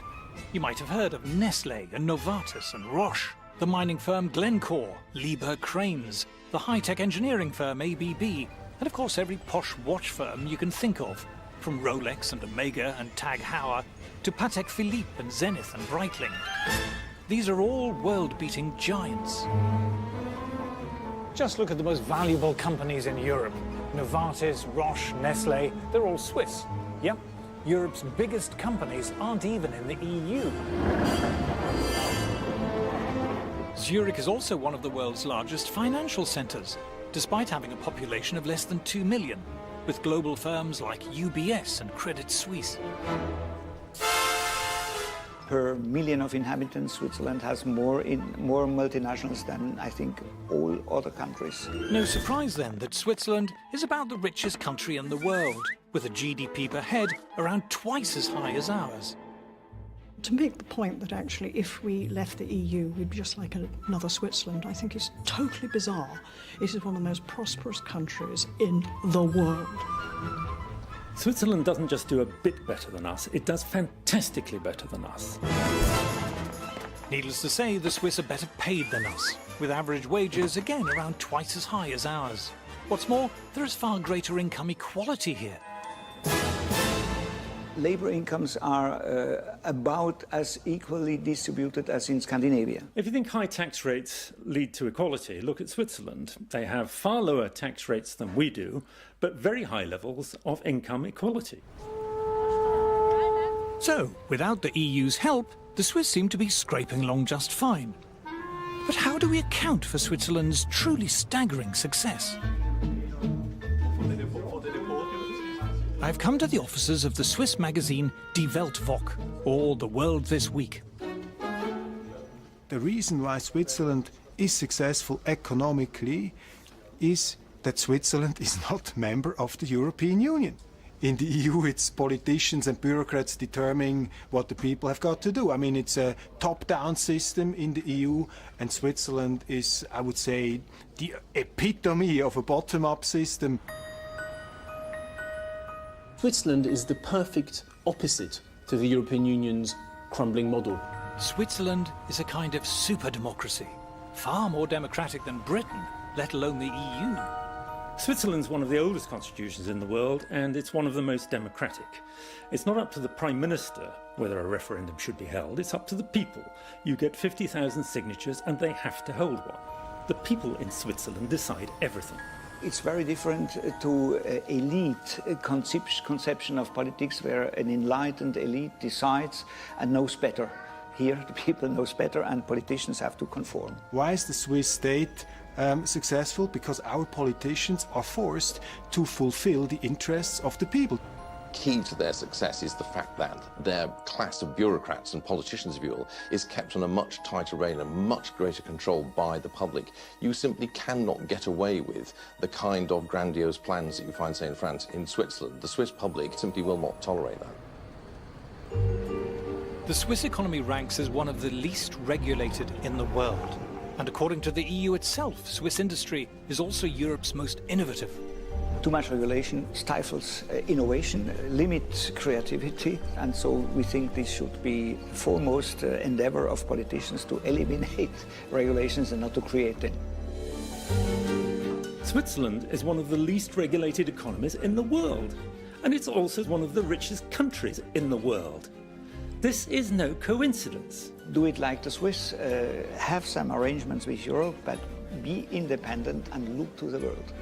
You might have heard of Nestle and Novartis and Roche, the mining firm Glencore, Liebherr Cranes, the high-tech engineering firm ABB, and of course every posh watch firm you can think of, from Rolex and Omega and Tag Heuer to Patek Philippe and Zenith and Breitling. These are all world-beating giants. Just look at the most valuable companies in Europe. Novartis, Roche, Nestle, they're all Swiss. Yep, Europe's biggest companies aren't even in the EU. Zurich is also one of the world's largest financial centres, despite having a population of less than 2 million, with global firms like UBS and Credit Suisse. Per million of inhabitants, Switzerland has more multinationals than, I think, all other countries. No surprise, then, that Switzerland is about the richest country in the world, with a GDP per head around twice as high as ours. To make the point that actually if we left the EU, we'd be just like another Switzerland, I think is totally bizarre. It is one of the most prosperous countries in the world. Switzerland doesn't just do a bit better than us, it does fantastically better than us. Needless to say, the Swiss are better paid than us, with average wages again around twice as high as ours. What's more, there is far greater income equality here. Labour incomes are about as equally distributed as in Scandinavia. If you think high tax rates lead to equality, look at Switzerland. They have far lower tax rates than we do, but very high levels of income equality. So, without the EU's help, the Swiss seem to be scraping along just fine. But how do we account for Switzerland's truly staggering success? I've come to the offices of the Swiss magazine Die Weltwoche, or The World This Week. The reason why Switzerland is successful economically is that Switzerland is not a member of the European Union. In the EU, it's politicians and bureaucrats determining what the people have got to do. I mean, it's a top-down system in the EU, and Switzerland is, I would say, the epitome of a bottom-up system. Switzerland is the perfect opposite to the European Union's crumbling model. Switzerland is a kind of super-democracy, far more democratic than Britain, let alone the EU. Switzerland's one of the oldest constitutions in the world, and it's one of the most democratic. It's not up to the Prime Minister whether a referendum should be held, it's up to the people. You get 50,000 signatures and they have to hold one. The people in Switzerland decide everything. It's very different to elite conception of politics, where an enlightened elite decides and knows better. Here, the people knows better, and politicians have to conform. Why is the Swiss state successful? Because our politicians are forced to fulfill the interests of the people. Key to their success is the fact that their class of bureaucrats and politicians, if you will, is kept on a much tighter rein and much greater control by the public. You simply cannot get away with the kind of grandiose plans that you find, say, in France, in Switzerland. The Swiss public simply will not tolerate that. The Swiss economy ranks as one of the least regulated in the world. And according to the EU itself, Swiss industry is also Europe's most innovative. Too much regulation stifles innovation, limits creativity, and so we think this should be the foremost endeavor of politicians to eliminate regulations and not to create them. Switzerland is one of the least regulated economies in the world, and it's also one of the richest countries in the world. This is no coincidence. Do it like the Swiss, have some arrangements with Europe, but be independent and look to the world.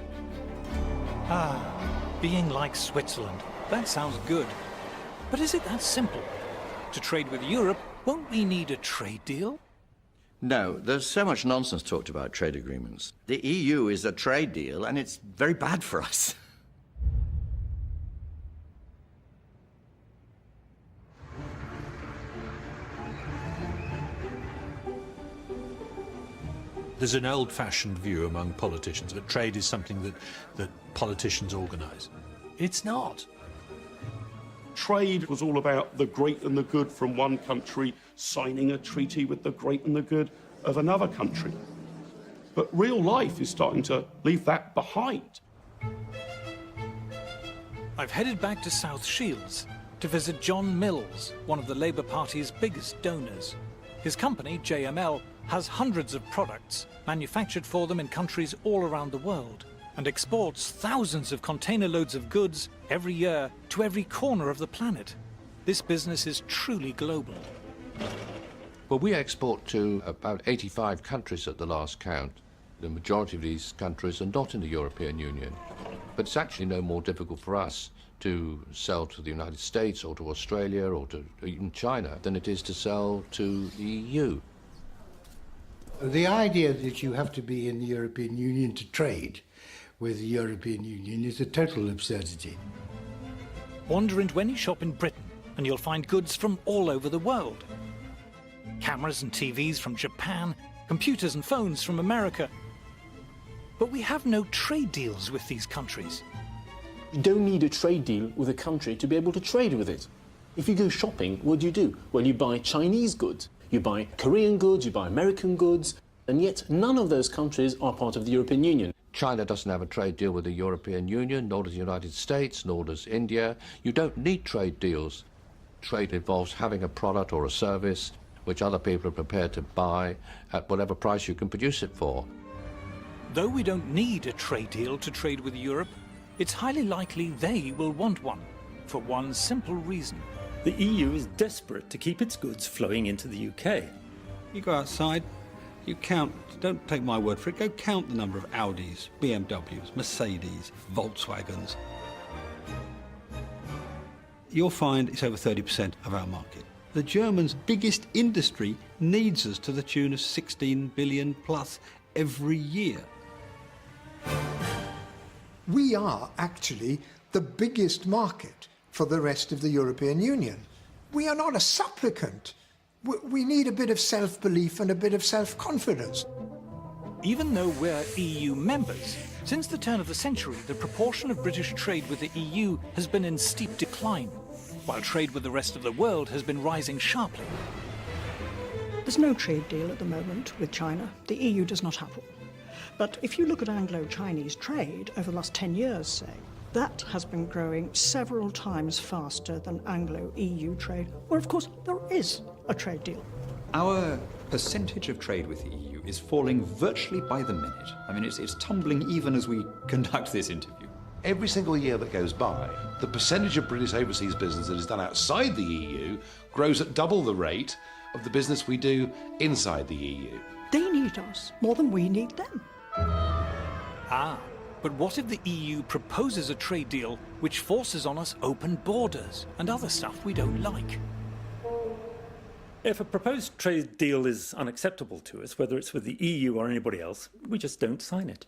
Ah, being like Switzerland. That sounds good. But is it that simple? To trade with Europe, won't we need a trade deal? No, there's so much nonsense talked about trade agreements. The EU is a trade deal, and it's very bad for us. There's an old-fashioned view among politicians that trade is something that politicians organise. It's not. Trade was all about the great and the good from one country signing a treaty with the great and the good of another country. But real life is starting to leave that behind. I've headed back to South Shields to visit John Mills, one of the Labour Party's biggest donors. His company, JML, has hundreds of products manufactured for them in countries all around the world and exports thousands of container loads of goods every year to every corner of the planet. This business is truly global. Well, we export to about 85 countries at the last count. The majority of these countries are not in the European Union. But it's actually no more difficult for us to sell to the United States or to Australia or to even China than it is to sell to the EU. The idea that you have to be in the European Union to trade with the European Union is a total absurdity. Wander into any shop in Britain and you'll find goods from all over the world. Cameras and TVs from Japan, computers and phones from America. But we have no trade deals with these countries. You don't need a trade deal with a country to be able to trade with it. If you go shopping, what do? Well, you buy Chinese goods. You buy Korean goods, you buy American goods, and yet none of those countries are part of the European Union. China doesn't have a trade deal with the European Union, nor does the United States, nor does India. You don't need trade deals. Trade involves having a product or a service which other people are prepared to buy at whatever price you can produce it for. Though we don't need a trade deal to trade with Europe, it's highly likely they will want one. for one simple reason. The EU is desperate to keep its goods flowing into the UK. You go outside, you count, don't take my word for it, go count the number of Audis, BMWs, Mercedes, Volkswagens. You'll find it's over 30% of our market. The Germans' biggest industry needs us to the tune of 16 billion plus every year. We are actually the biggest market for the rest of the European Union. We are not a supplicant. We need a bit of self-belief and a bit of self-confidence. Even though we're EU members, since the turn of the century, the proportion of British trade with the EU has been in steep decline, while trade with the rest of the world has been rising sharply. There's no trade deal at the moment with China. The EU does not have one. But if you look at Anglo-Chinese trade over the last 10 years, say, that has been growing several times faster than Anglo-EU trade, where of course there is a trade deal. Our percentage of trade with the EU is falling virtually by the minute. I mean, it's tumbling even as we conduct this interview. Every single year that goes by, the percentage of British overseas business that is done outside the EU grows at double the rate of the business we do inside the EU. They need us more than we need them. Ah, but what if the EU proposes a trade deal which forces on us open borders and other stuff we don't like? If a proposed trade deal is unacceptable to us, whether it's with the EU or anybody else, we just don't sign it.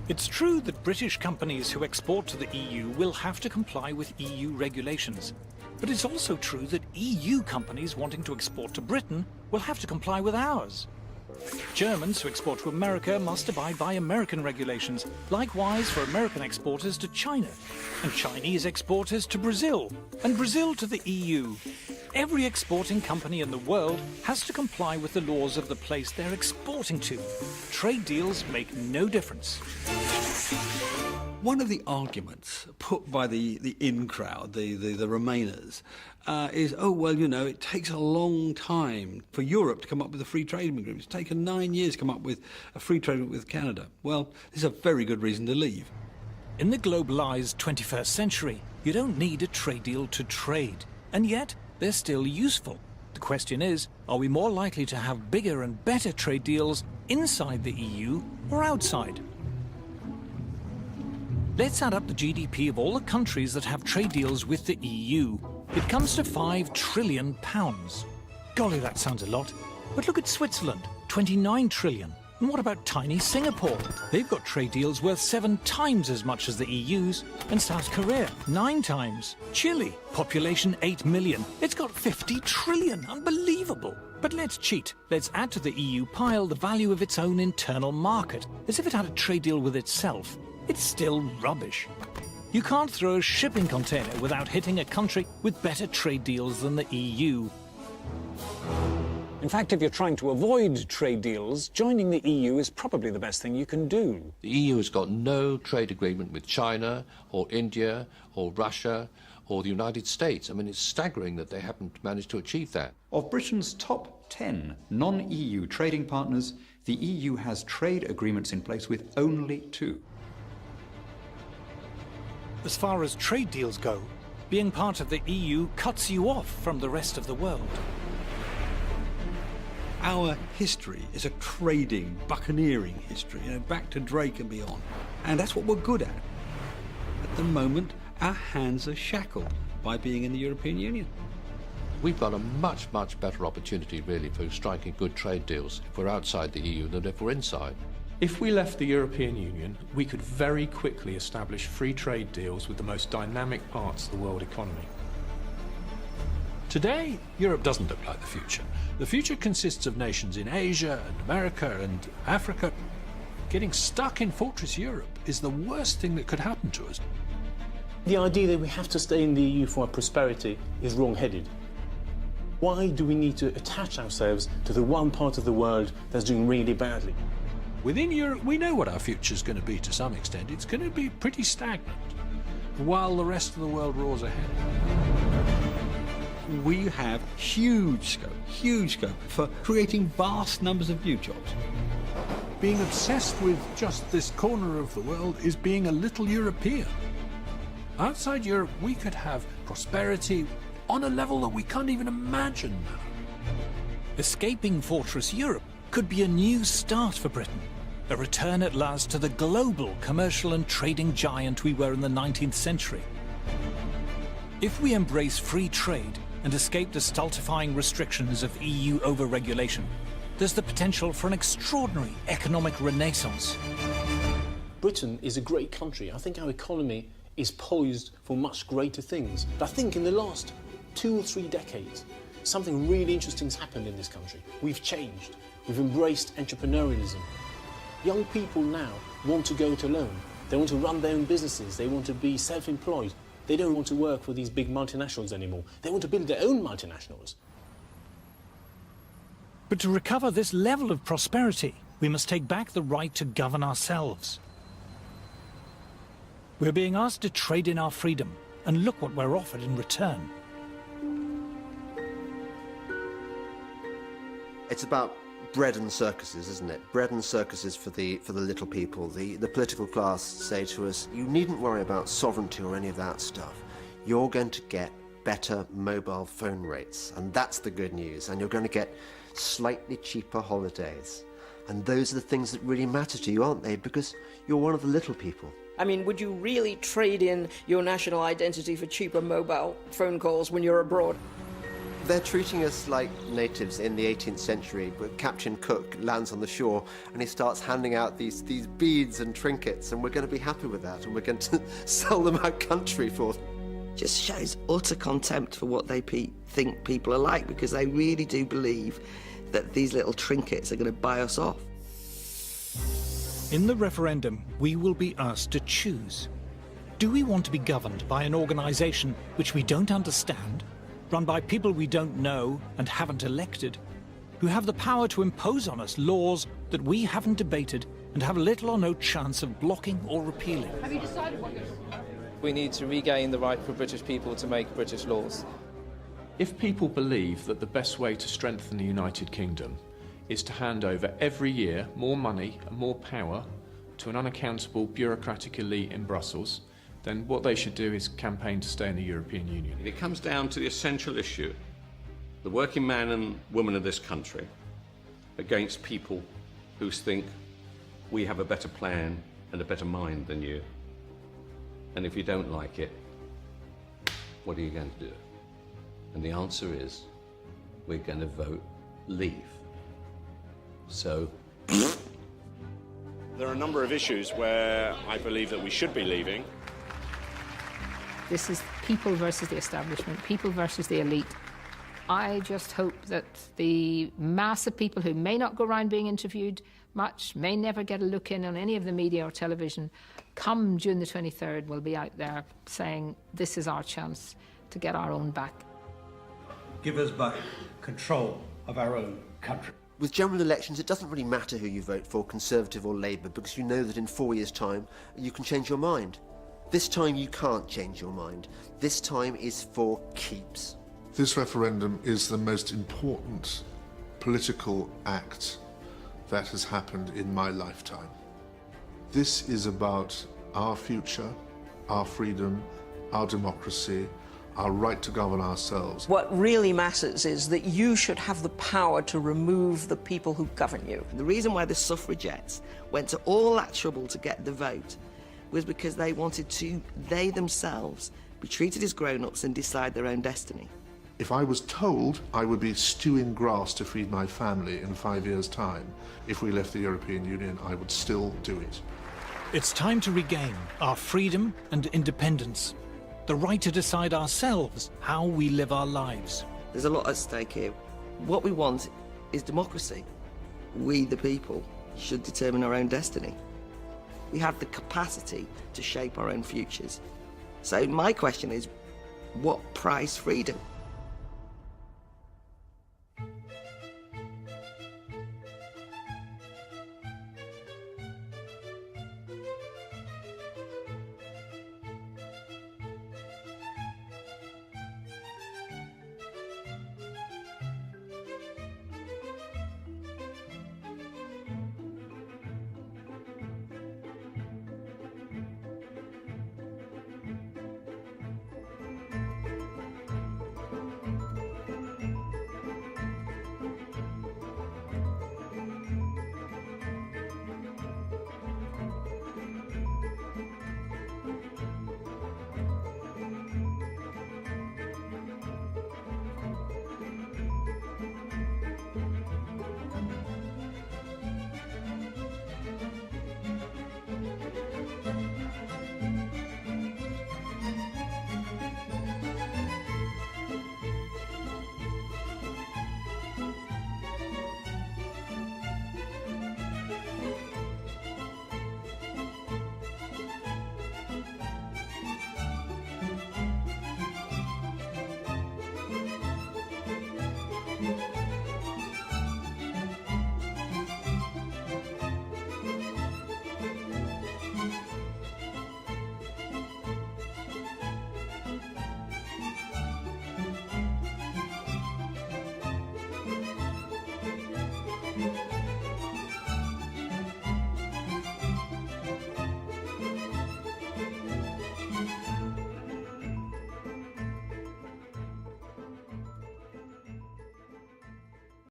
It's true that British companies who export to the EU will have to comply with EU regulations. But it's also true that EU companies wanting to export to Britain will have to comply with ours. Germans who export to America must abide by American regulations, likewise for American exporters to China, and Chinese exporters to Brazil, and Brazil to the EU. Every exporting company in the world has to comply with the laws of the place they're exporting to. Trade deals make no difference. One of the arguments put by the in crowd, the Remainers, is, oh, well, you know, it takes a long time for Europe to come up with a free trade agreement. It's taken 9 years to come up with a free trade agreement with Canada. Well, this is a very good reason to leave. In the globalized 21st century, you don't need a trade deal to trade, and yet they're still useful. The question is, are we more likely to have bigger and better trade deals inside the EU or outside? Let's add up the GDP of all the countries that have trade deals with the EU. It comes to £5 trillion. Golly, that sounds a lot. But look at Switzerland, 29 trillion. And what about tiny Singapore? They've got trade deals worth 7 times as much as the EU's. And South Korea, 9 times. Chile, population 8 million. It's got 50 trillion. Unbelievable. But let's cheat. Let's add to the EU pile the value of its own internal market, as if it had a trade deal with itself. It's still rubbish. You can't throw a shipping container without hitting a country with better trade deals than the EU. In fact, if you're trying to avoid trade deals, joining the EU is probably the best thing you can do. The EU has got no trade agreement with China or India or Russia or the United States. I mean, it's staggering that they haven't managed to achieve that. Of Britain's top 10 non-EU trading partners, the EU has trade agreements in place with only 2. As far as trade deals go, being part of the EU cuts you off from the rest of the world. Our history is a trading, buccaneering history, you know, back to Drake and beyond. And that's what we're good at. At the moment, our hands are shackled by being in the European Union. We've got a much, much better opportunity, really, for striking good trade deals if we're outside the EU than if we're inside. If we left the European Union, we could very quickly establish free trade deals with the most dynamic parts of the world economy. Today, Europe doesn't look like the future. The future consists of nations in Asia and America and Africa. Getting stuck in Fortress Europe is the worst thing that could happen to us. The idea that we have to stay in the EU for our prosperity is wrong-headed. Why do we need to attach ourselves to the one part of the world that's doing really badly? Within Europe, we know what our future's going to be to some extent. It's going to be pretty stagnant, while the rest of the world roars ahead. We have huge scope for creating vast numbers of new jobs. Being obsessed with just this corner of the world is being a little European. Outside Europe, we could have prosperity on a level that we can't even imagine now. Escaping Fortress Europe could be a new start for Britain. A return at last to the global commercial and trading giant we were in the 19th century. If we embrace free trade and escape the stultifying restrictions of EU overregulation, there's the potential for an extraordinary economic renaissance. Britain is a great country. I think our economy is poised for much greater things. But I think in the last 2 or 3 decades, something really interesting has happened in this country. We've changed. We've embraced entrepreneurialism. Young people now want to go it alone. They want to run their own businesses. They want to be self-employed. They don't want to work for these big multinationals anymore. They want to build their own multinationals. But to recover this level of prosperity, we must take back the right to govern ourselves. We're being asked to trade in our freedom, and look what we're offered in return. It's about bread and circuses, isn't it? Bread and circuses for the little people. The political class say to us, you needn't worry about sovereignty or any of that stuff. You're going to get better mobile phone rates, and that's the good news. And you're going to get slightly cheaper holidays. And those are the things that really matter to you, aren't they? Because you're one of the little people. I mean, would you really trade in your national identity for cheaper mobile phone calls when you're abroad? They're treating us like natives in the 18th century, where Captain Cook lands on the shore and he starts handing out these beads and trinkets, and we're going to be happy with that, and we're going to sell them our country for them. Just shows utter contempt for what they think people are like, because they really do believe that these little trinkets are going to buy us off. In the referendum, we will be asked to choose. Do we want to be governed by an organisation which we don't understand, run by people we don't know and haven't elected, who have the power to impose on us laws that we haven't debated and have little or no chance of blocking or repealing? Have you decided what we need to regain the right for British people to make British laws. If people believe that the best way to strengthen the United Kingdom is to hand over every year more money and more power to an unaccountable bureaucratic elite in Brussels, then what they should do is campaign to stay in the European Union. It comes down to the essential issue, the working man and woman of this country against people who think we have a better plan and a better mind than you. And if you don't like it, what are you going to do? And the answer is, we're going to vote leave. So... There are a number of issues where I believe that we should be leaving. This is people versus the establishment, people versus the elite. I just hope that the mass of people who may not go around being interviewed much, may never get a look in on any of the media or television, come June the 23rd, will be out there saying, this is our chance to get our own back. Give us back control of our own country. With general elections, it doesn't really matter who you vote for, Conservative or Labour, because you know that in 4 years' time, you can change your mind. This time you can't change your mind. This time is for keeps. This referendum is the most important political act that has happened in my lifetime. This is about our future, our freedom, our democracy, our right to govern ourselves. What really matters is that you should have the power to remove the people who govern you. The reason why the suffragettes went to all that trouble to get the vote was because they wanted to, they themselves, be treated as grown-ups and decide their own destiny. If I was told I would be stewing grass to feed my family in 5 years' time, if we left the European Union, I would still do it. It's time to regain our freedom and independence, the right to decide ourselves how we live our lives. There's a lot at stake here. What we want is democracy. We, the people, should determine our own destiny. We have the capacity to shape our own futures. So my question is, what price freedom?